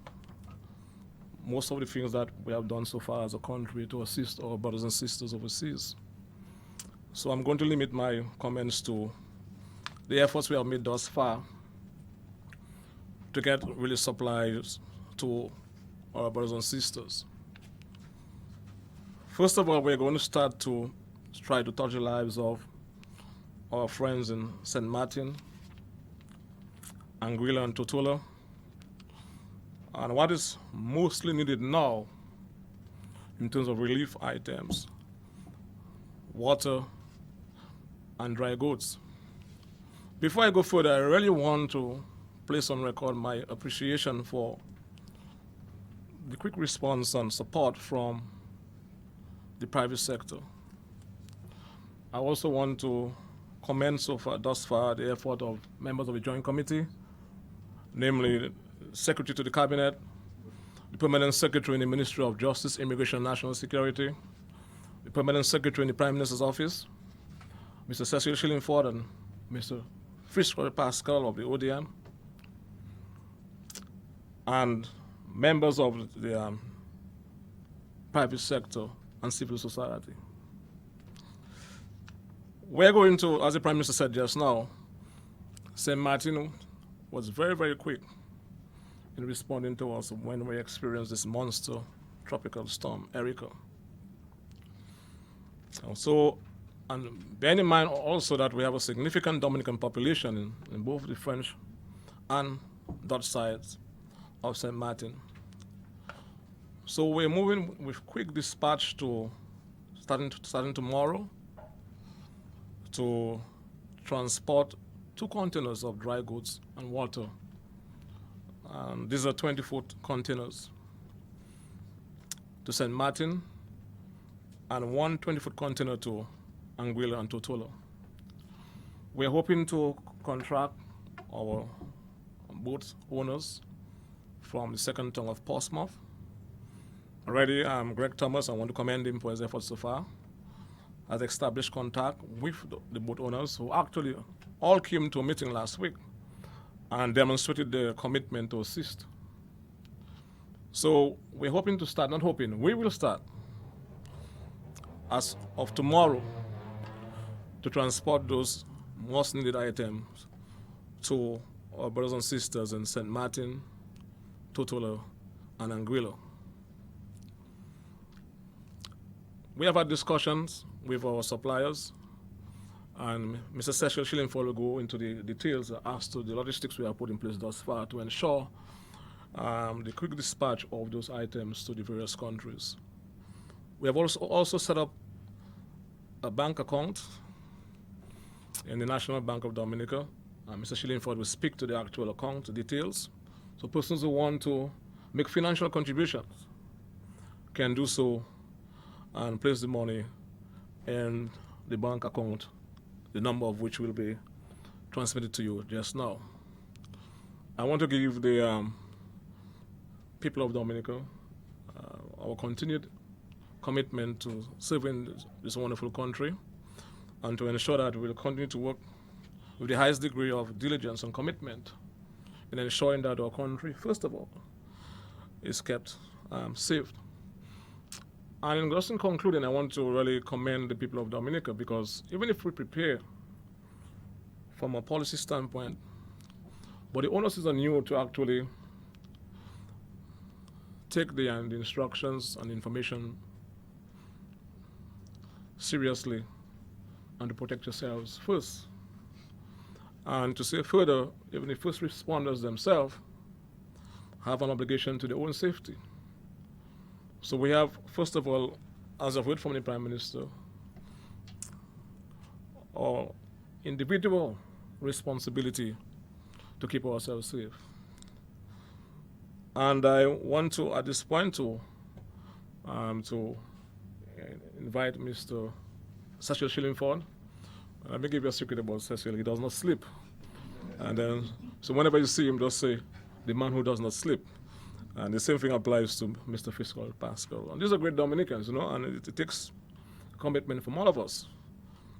most of the things that we have done so far as a country to assist our brothers and sisters overseas. So I'm going to limit my comments to the efforts we have made thus far to get relief supplies to our brothers and sisters. First of all, we're going to start to try to touch the lives of our friends in St. Martin, Anguilla, and Totola. And what is mostly needed now in terms of relief items, water, and dry goods. Before I go further, I really want to place on record my appreciation for the quick response and support from the private sector. I also want to commend thus far the effort of members of the Joint Committee, namely the Secretary to the Cabinet, the Permanent Secretary in the Ministry of Justice, Immigration and National Security, the Permanent Secretary in the Prime Minister's Office, Mr. Cecil Shillingford and Mr. Fiscal Pascal of the ODM, and members of the private sector and civil society. We're going to, as the Prime Minister said just now, St. Martin was very, very quick in responding to us when we experienced this monster tropical storm, Erica. And bear in mind also that we have a significant Dominican population in both the French and Dutch sides of St. Martin. So we're moving with quick dispatch to starting tomorrow to transport 2 containers of dry goods and water. These are 20-foot containers to St. Martin and 1 20-foot container to Anguilla and Totola. We're hoping to contract our boat owners from the second tongue of Portsmouth. Already, Greg Thomas, I want to commend him for his efforts so far, has established contact with the boat owners who actually all came to a meeting last week and demonstrated their commitment to assist. So we're hoping to start, not hoping, we will start as of tomorrow to transport those most needed items to our brothers and sisters in St. Martin, Totola, and Anguilla. We have had discussions with our suppliers, and Mr. Cecil Shillingford will go into the details as to the logistics we have put in place thus far to ensure the quick dispatch of those items to the various countries. We have also set up a bank account in the National Bank of Dominica. Mr. Shillingford will speak to the actual account details. So persons who want to make financial contributions can do so and place the money in the bank account, the number of which will be transmitted to you just now. I want to give the people of Dominica our continued commitment to serving this wonderful country and to ensure that we'll continue to work with the highest degree of diligence and commitment in ensuring that our country, first of all, is kept safe. And just in concluding, I want to really commend the people of Dominica, because even if we prepare from a policy standpoint, but the onus is on you to actually take the instructions and information seriously and to protect yourselves first. And to say further, even the first responders themselves have an obligation to their own safety. So we have, first of all, as I've heard from the Prime Minister, our individual responsibility to keep ourselves safe. And I want to, at this point, to invite Mr. Cecil Shillingford. Let me give you a secret about Cecil. He does not sleep. And then, so whenever you see him, just say, the man who does not sleep. And the same thing applies to Mr. Fiscal Pascal. And these are great Dominicans, and it takes commitment from all of us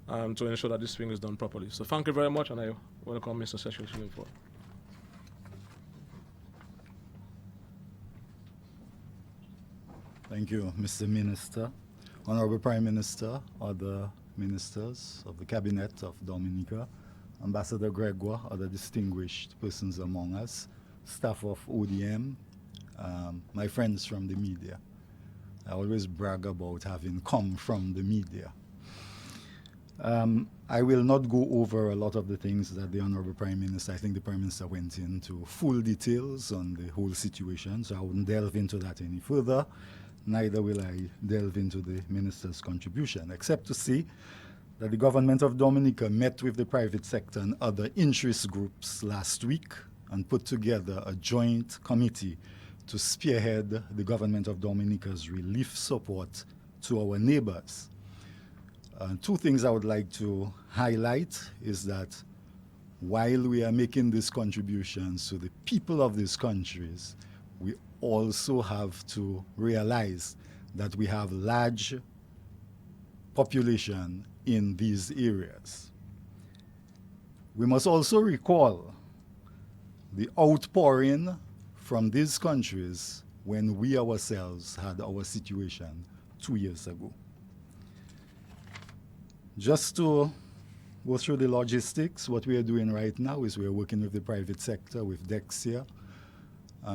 to ensure that this thing is done properly. So thank you very much, and I welcome Mr. Cecil Shillingford. Thank you, Mr. Minister. Honorable Prime Minister, other ministers of the Cabinet of Dominica, Ambassador Gregoire, other distinguished persons among us, staff of ODM, my friends from the media. I always brag about having come from the media. I will not go over a lot of the things that the Honorable Prime Minister, I think the Prime Minister went into full details on the whole situation, so I wouldn't delve into that any further. Neither will I delve into the Minister's contribution, except to say that the Government of Dominica met with the private sector and other interest groups last week and put together a joint committee to spearhead the Government of Dominica's relief support to our neighbors. Two things I would like to highlight is that while we are making these contributions to the people of these countries, we also have to realize that we have large population in these areas. We must also recall the outpouring from these countries when we ourselves had our situation 2 years ago. Just to go through the logistics, what we are doing right now is we are working with the private sector, with Dexia,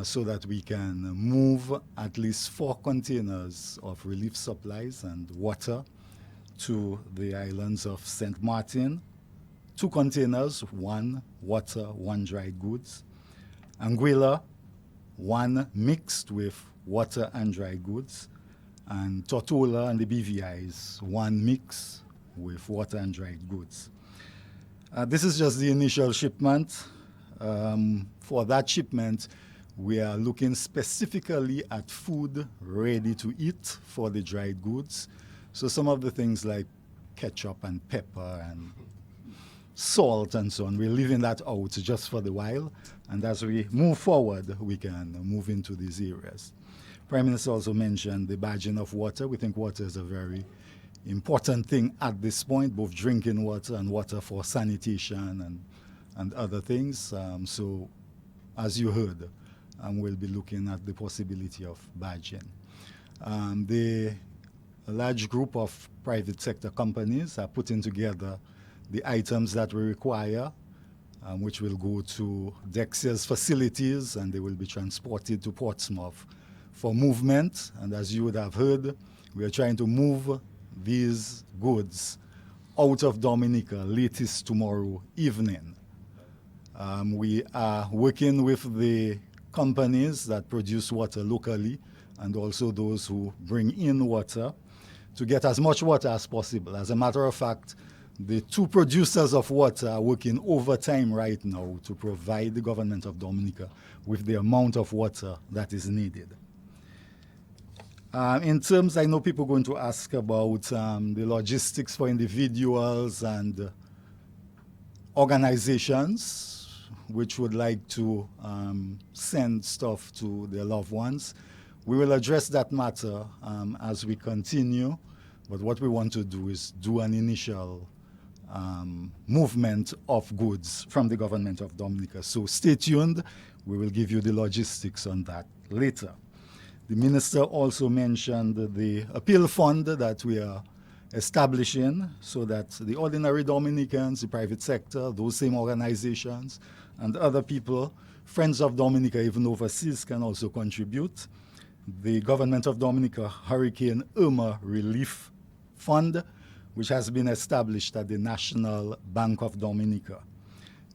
so that we can move at least 4 containers of relief supplies and water to the islands of St. Martin. 2 containers, 1 water, 1 dried goods. Anguilla, 1 mixed with water and dried goods. And Tortola and the BVIs, 1 mix with water and dried goods. This is just the initial shipment. For that shipment, we are looking specifically at food ready to eat for the dried goods. So some of the things like ketchup and pepper and salt and so on, we're leaving that out just for the while. And as we move forward, we can move into these areas. Prime Minister also mentioned the badging of water. We think water is a very important thing at this point, both drinking water and water for sanitation and other things. So as you heard, we'll be looking at the possibility of badging. A large group of private sector companies are putting together the items that we require, which will go to Dexia's facilities, and they will be transported to Portsmouth for movement. And as you would have heard, we are trying to move these goods out of Dominica latest tomorrow evening. We are working with the companies that produce water locally and also those who bring in water to get as much water as possible. As a matter of fact, the 2 producers of water are working overtime right now to provide the Government of Dominica with the amount of water that is needed. In terms, I know people are going to ask about the logistics for individuals and organizations which would like to send stuff to their loved ones. We will address that matter as we continue, but what we want to do is do an initial movement of goods from the Government of Dominica. So stay tuned. We will give you the logistics on that later. The Minister also mentioned the appeal fund that we are establishing so that the ordinary Dominicans, the private sector, those same organizations, and other people, friends of Dominica, even overseas, can also contribute. The Government of Dominica Hurricane Irma Relief Fund, which has been established at the National Bank of Dominica.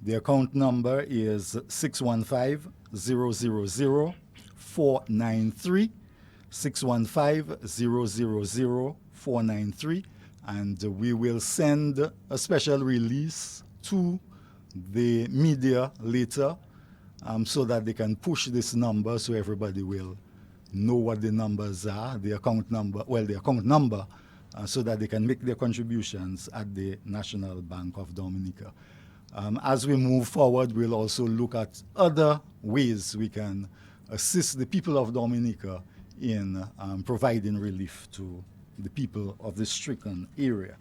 The account number is 615-000-493, 615-000-493, and we will send a special release to the media later so that they can push this number so everybody will know what the numbers are. The account number, so that they can make their contributions at the National Bank of Dominica. As we move forward, we'll also look at other ways we can assist the people of Dominica in providing relief to the people of the stricken area.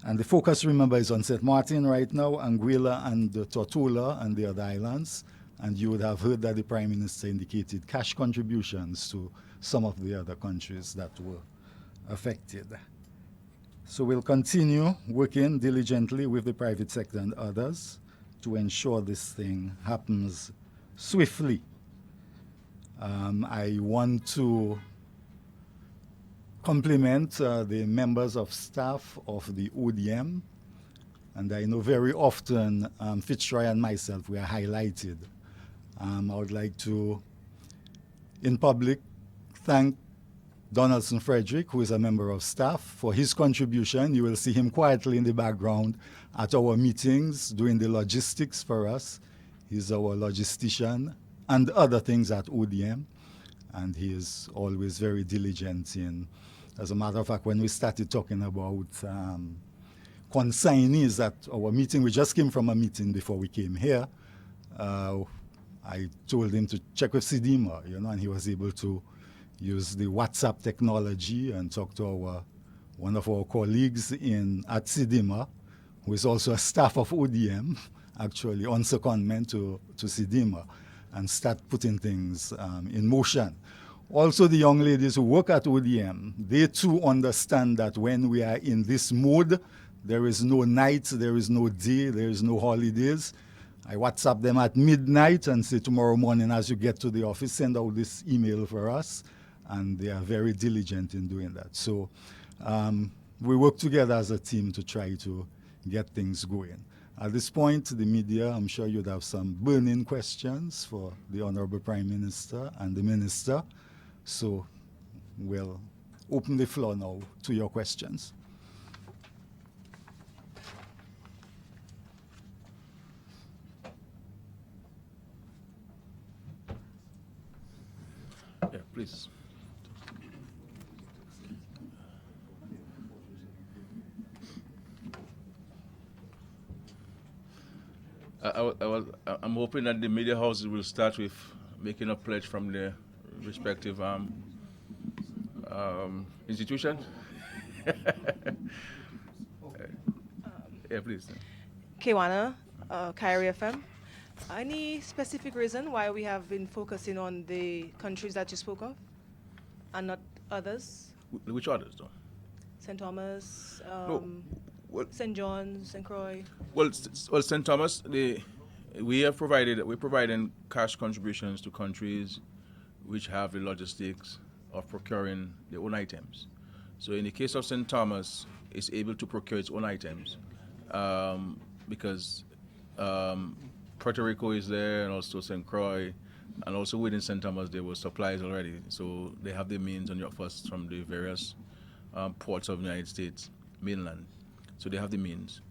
And the focus, remember, is on St. Martin right now, Anguilla and Tortola and the other islands. And you would have heard that the Prime Minister indicated cash contributions to some of the other countries that were affected. So we'll continue working diligently with the private sector and others to ensure this thing happens swiftly. I want to compliment the members of staff of the ODM, and I know very often Fitzroy and myself, we are highlighted. I would like to, in public, thank Donaldson Frederick, who is a member of staff, for his contribution. You will see him quietly in the background at our meetings doing the logistics for us. He's our logistician and other things at ODM, and he is always very diligent in. As a matter of fact, when we started talking about consignees at our meeting, we just came from a meeting before we came here. I told him to check with Sidima, and he was able to use the WhatsApp technology and talk to one of our colleagues at Sidima, who is also a staff of ODM, actually on secondment to Sidima, and start putting things in motion. Also, the young ladies who work at ODM, they too understand that when we are in this mode, there is no night, there is no day, there is no holidays. I WhatsApp them at midnight and say, tomorrow morning as you get to the office, send out this email for us. And they are very diligent in doing that. So we work together as a team to try to get things going. At this point, the media, I'm sure you'd have some burning questions for the Honorable Prime Minister and the Minister. So we'll open the floor now to your questions. Yeah, please. I'm hoping that the media houses will start with making a pledge from their respective institution. Yeah, please. Kewana, Kyrie FM. Any specific reason why we have been focusing on the countries that you spoke of and not others? Which others, though? St. Thomas, Well, St. John's, St. Croix. Well, St. Thomas, we're providing cash contributions to countries which have the logistics of procuring their own items. So in the case of St. Thomas, it's able to procure its own items because Puerto Rico is there, and also St. Croix, and also within St. Thomas there were supplies already. So they have the means on your first from the various ports of the United States mainland. So they have the means.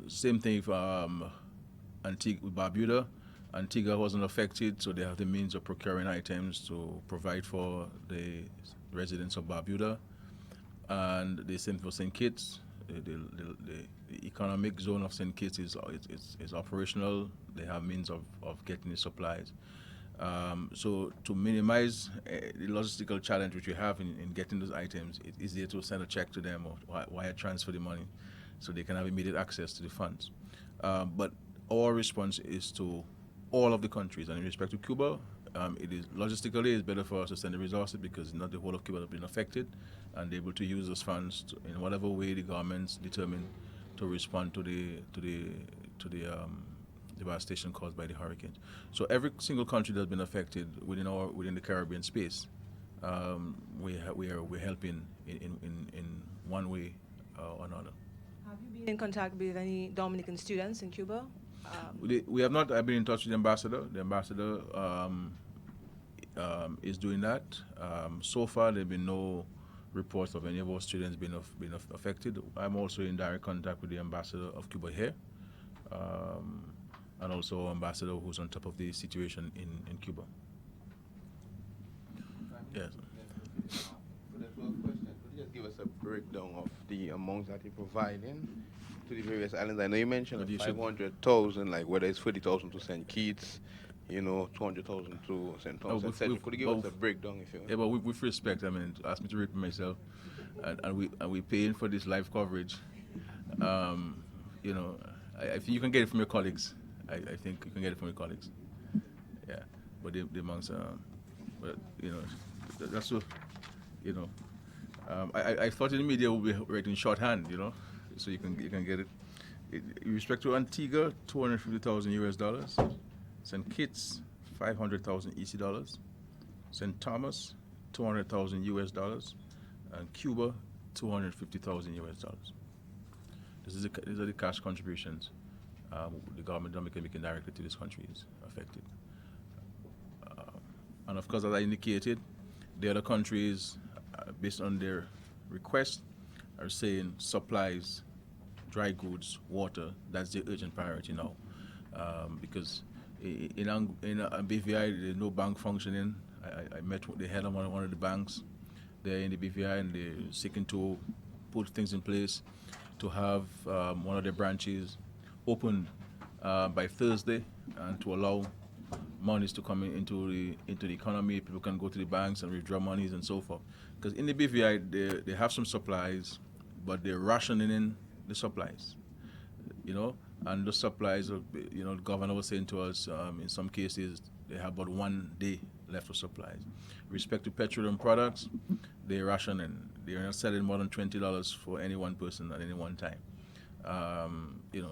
Same thing for Antigua, Barbuda. Antigua wasn't affected, so they have the means of procuring items to provide for the residents of Barbuda. And the same for St. Kitts. The economic zone of St. Kitts is operational. They have means of getting the supplies. So to minimize the logistical challenge which we have in getting those items, it's easier to send a check to them or wire transfer the money so they can have immediate access to the funds. But our response is to all of the countries, and in respect to Cuba, it is logistically it's better for us to send the resources because not the whole of Cuba has been affected, and able to use those funds in whatever way the governments determine to respond to the devastation caused by the hurricanes. So every single country that's been affected within the Caribbean space, we're helping in one way or another. Have you been in contact with any Dominican students in Cuba? We have not. I've been in touch with the ambassador. The ambassador is doing that. So far, there have been no reports of any of our students being affected. I'm also in direct contact with the ambassador of Cuba here, and also ambassador who's on top of the situation in Cuba. Yes. For the first question, could you just give give us a breakdown of the amounts that you're providing to the various islands? I know you mentioned But you should- 500,000, like whether it's 40,000 to St. Kitts, 200,000 to St. Thomas, with- etc. with- Could you give but us a with- breakdown if you Yeah, but with respect, I mean, ask me to repeat myself, and we paying for this live coverage. I think you can get it from your colleagues. I think you can get it from your colleagues. Yeah, but the amounts, but that's what, I thought in the media would be writing shorthand, so you can get it. In respect to Antigua, $250,000 US, St. Kitts, 500,000 EC dollars, St. Thomas, 200,000 US dollars, and Cuba, 250,000 US dollars. These are the cash contributions the government of Dominica making directly to these countries affected. And of course, as I indicated, the other countries, based on their request, are saying supplies, dry goods, water, that's the urgent priority now. Because in BVI, there's no bank functioning. I met with the head of one of the banks there in the BVI, and they're seeking to put things in place to have one of their branches open by Thursday, and to allow monies to come into the economy. People can go to the banks and withdraw monies and so forth. Because in the BVI, they have some supplies, but they're rationing in the supplies, and the supplies, the governor was saying to us, in some cases, they have about 1 day left of supplies. With respect to petroleum products, they're rationing. They're not selling more than $20 for any one person at any one time.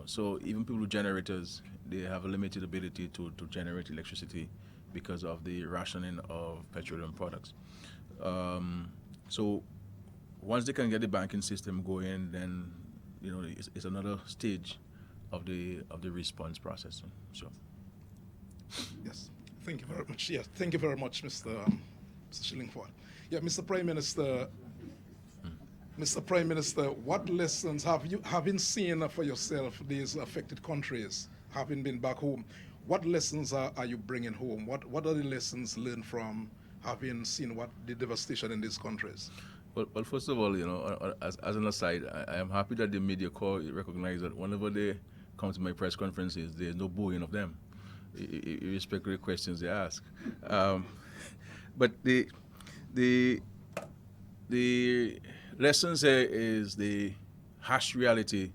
So even people with generators, they have a limited ability to generate electricity because of the rationing of petroleum products. So once they can get the banking system going, then it's another stage of the response process. So. Yes, thank you very much. Yes, thank you very much, Mr. Shillingford. Yeah, Mr. Prime Minister. Mr. Prime Minister, what lessons having seen for yourself these affected countries, having been back home, what lessons are you bringing home? What are the lessons learned from having seen what the devastation in these countries? Well, first of all, as an aside, I am happy that the media corps recognize that whenever they come to my press conferences, there's no booing of them, irrespective of the questions they ask. But the lessons here is the harsh reality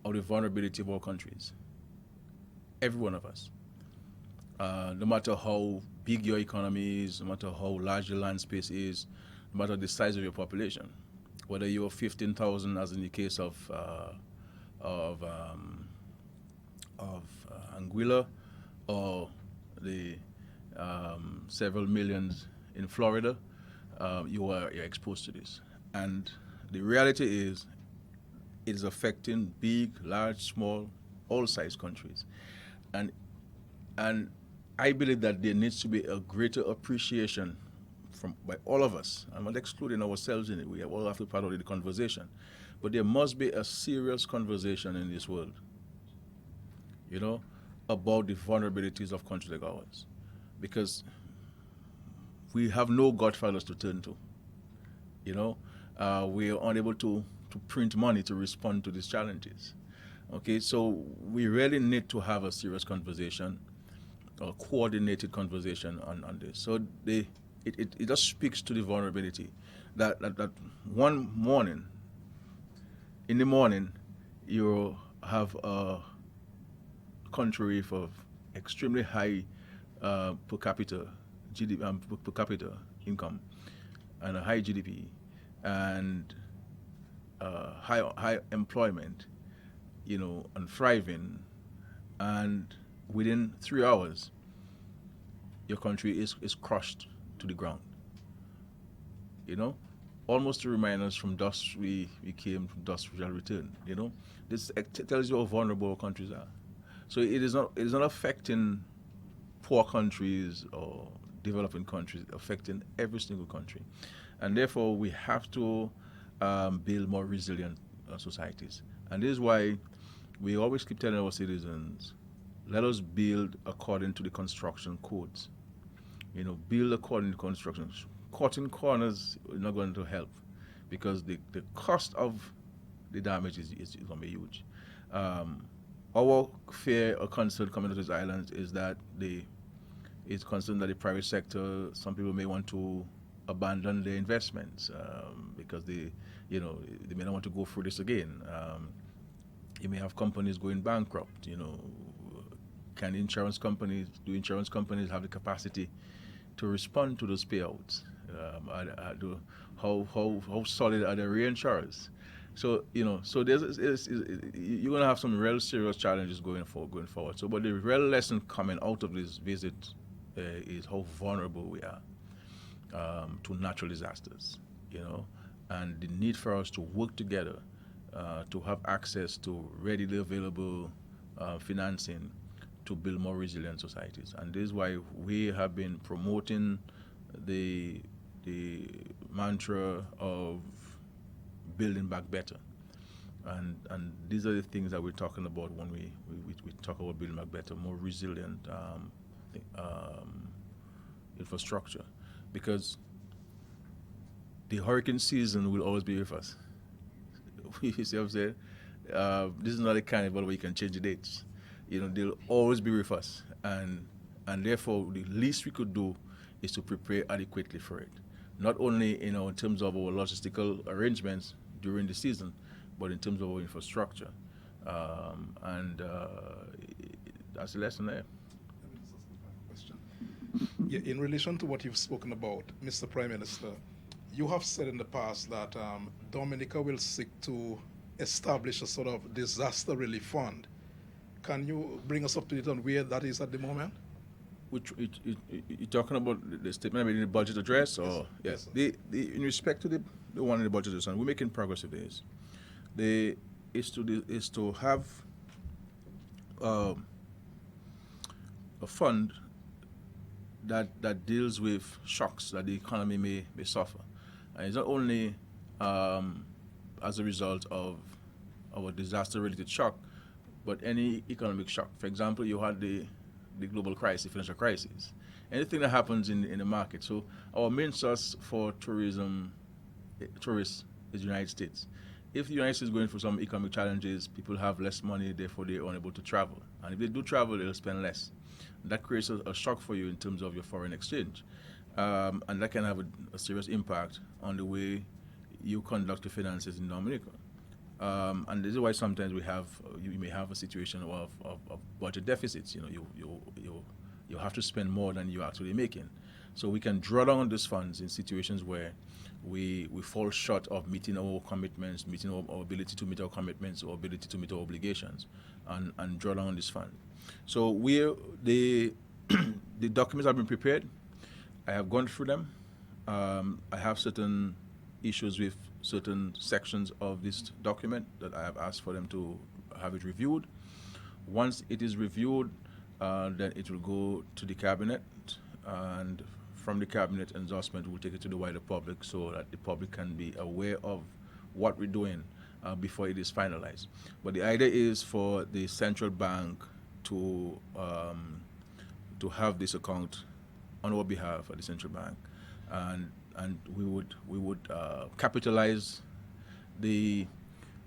of the vulnerability of all countries. Every one of us. No matter how big your economy is, no matter how large your land space is, no matter the size of your population, whether you're 15,000, as in the case of Anguilla, or the several millions in Florida, you're exposed to this. And the reality is, it is affecting big, large, small, all size countries. And I believe that there needs to be a greater appreciation by all of us. I'm not excluding ourselves in it. We all have to be part of the conversation. But there must be a serious conversation in this world, about the vulnerabilities of countries like ours. Because we have no godfathers to turn to. We are unable to print money to respond to these challenges. Okay, so we really need to have a serious conversation, a coordinated conversation on this. So it just speaks to the vulnerability that one morning, in the morning, you have a country of extremely high per capita income and a high GDP and high employment, and thriving, and within 3 hours, your country is crushed to the ground. Almost to remind us, from dust we came, from dust we shall return. This tells you how vulnerable countries are. So it is not affecting poor countries or developing countries, affecting every single country. And therefore, we have to build more resilient societies. And this is why we always keep telling our citizens, let us build according to the construction codes. Build according to construction. Cutting corners is not going to help. because the cost of the damage is going to be huge. Our fear or concern coming to these islands is that it's concerned that the private sector, some people may want to abandon their investments because they may not want to go through this again. You may have companies going bankrupt. Can insurance companies have the capacity to respond to those payouts? How solid are the reinsurers? So so you're going to have some real serious challenges going forward. So, but the real lesson coming out of this visit is how vulnerable we are to natural disasters, and the need for us to work together to have access to readily available financing to build more resilient societies. And this is why we have been promoting the mantra of building back better. And these are the things that we're talking about when we talk about building back better, more resilient infrastructure. Because the hurricane season will always be with us. You see what I'm saying? This is not a carnival where you can change the dates. They'll always be with us. And therefore, the least we could do is to prepare adequately for it. Not only in terms of our logistical arrangements during the season, but in terms of our infrastructure. That's the lesson there. Yeah, in relation to what you've spoken about, Mr. Prime Minister, you have said in the past that Dominica will seek to establish a sort of disaster relief fund. Can you bring us up to date on where that is at the moment? You're talking about the statement I made in the budget address? Or yes. In respect to the one in the budget address, and we're making progress with this. Is to have a fund that deals with shocks that the economy may suffer. And it's not only as a result of a disaster-related shock, but any economic shock. For example, you had the global crisis, financial crisis. Anything that happens in the market. So our main source for tourists is the United States. If the United States is going through some economic challenges, people have less money, therefore they're unable to travel. And if they do travel, they'll spend less. That creates a shock for you in terms of your foreign exchange. And that can have a serious impact on the way you conduct your finances in Dominica. And this is why sometimes you may have a situation of budget deficits. You have to spend more than you're actually making. So we can draw down on these funds in situations where we fall short of meeting our commitments, meeting our ability to meet our commitments, or ability to meet our obligations, and draw down on this fund. So the documents have been prepared. I have gone through them. I have certain issues with certain sections of this document that I have asked for them to have it reviewed. Once it is reviewed, then it will go to the cabinet, and from the cabinet endorsement, we'll take it to the wider public so that the public can be aware of what we're doing before it is finalized. But the idea is for the central bank to have this account on our behalf at the central bank, and we would capitalize the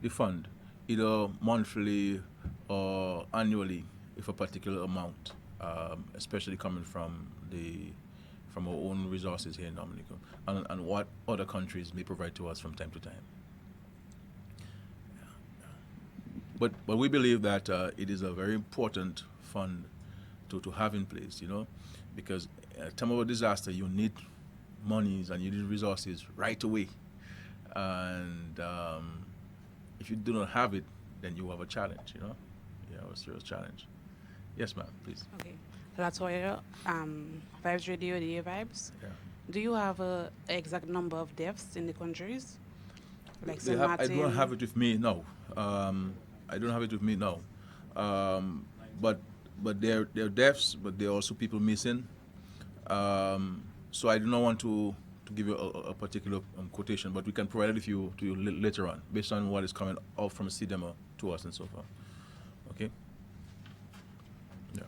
fund either monthly or annually if a particular amount, especially coming from our own resources here in Dominica, and what other countries may provide to us from time to time. But we believe that it is a very important fund to have in place, because at a time of a disaster, you need monies and you need resources right away. And if you do not have it, then you have a challenge, You have a serious challenge. Yes, ma'am, please. Okay. Latoya, Vibes Radio, the Vibes. Yeah. Do you have an exact number of deaths in the countries? Like I St. Martin? don't have it with me now. But there are deaths, but there are also people missing. So I do not want to give you a particular quotation, but we can provide it to you later on, based on what is coming out from CDEMA to us and so forth. Okay? Yeah.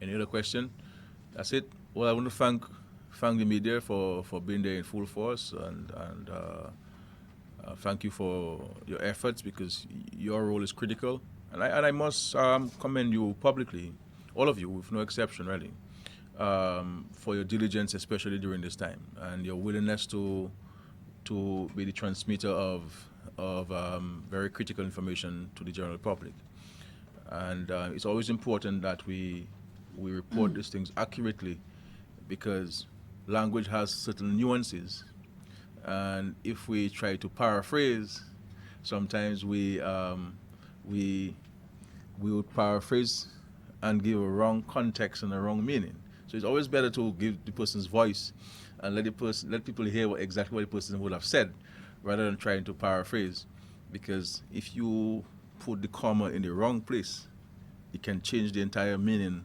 Any other question? That's it. Well, I want to thank the media for being there in full force, and thank you for your efforts, because your role is critical. And I must commend you publicly, all of you, with no exception, really, for your diligence, especially during this time, and your willingness to be the transmitter of very critical information to the general public. And it's always important that we report these things accurately, because language has certain nuances, and if we try to paraphrase, sometimes we would paraphrase and give a wrong context and a wrong meaning. So it's always better to give the person's voice and let people hear exactly what the person would have said, rather than trying to paraphrase. Because if you put the comma in the wrong place, it can change the entire meaning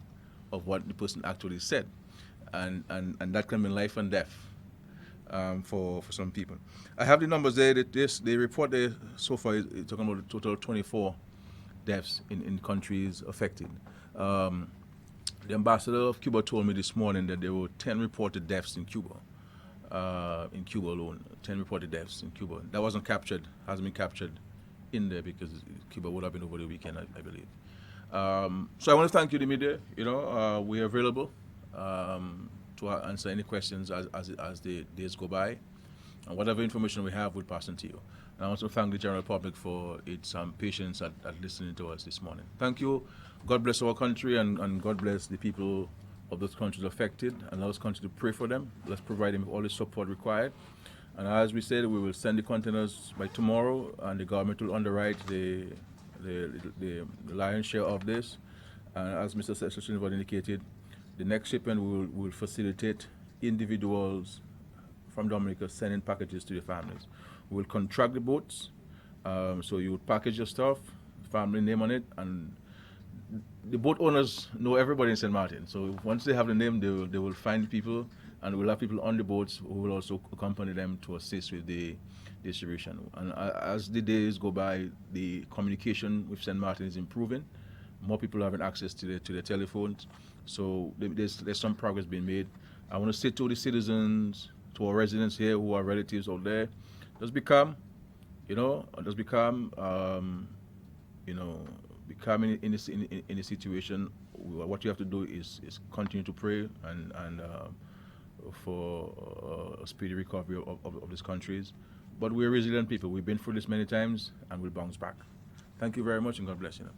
of what the person actually said, and that can mean life and death for some people. I have the numbers there. The report there so far is talking about a total of 24 deaths in countries affected. The ambassador of Cuba told me this morning that there were 10 reported deaths in Cuba alone. 10 reported deaths in Cuba. That hasn't been captured in there, because Cuba would have been over the weekend, I believe. So I want to thank you, the media. We are available to answer any questions as the days go by, and whatever information we have, we'll pass on to you. And I want to thank the general public for its patience at listening to us this morning. Thank you. God bless our country, and God bless the people of those countries affected, and let us continue to pray for them. Let's provide them with all the support required. And as we said, we will send the containers by tomorrow, and the government will underwrite the lion's share of this. And as Mr. Secretary indicated, the next shipment will facilitate individuals from Dominica sending packages to their families. We will contract the boats, so you would package your stuff, family name on it, and the boat owners know everybody in St. Martin. So once they have the name, they will find people, and we'll have people on the boats who will also accompany them to assist with the distribution. And as the days go by, the communication with St. Martin is improving. More people are having access to their telephones. So there's some progress being made. I want to say to the citizens, to our residents here who are relatives out there, becoming in a situation, what you have to do is continue to pray and for a speedy recovery of these countries. But we're resilient people. We've been through this many times, and we'll bounce back. Thank you very much, and God bless you.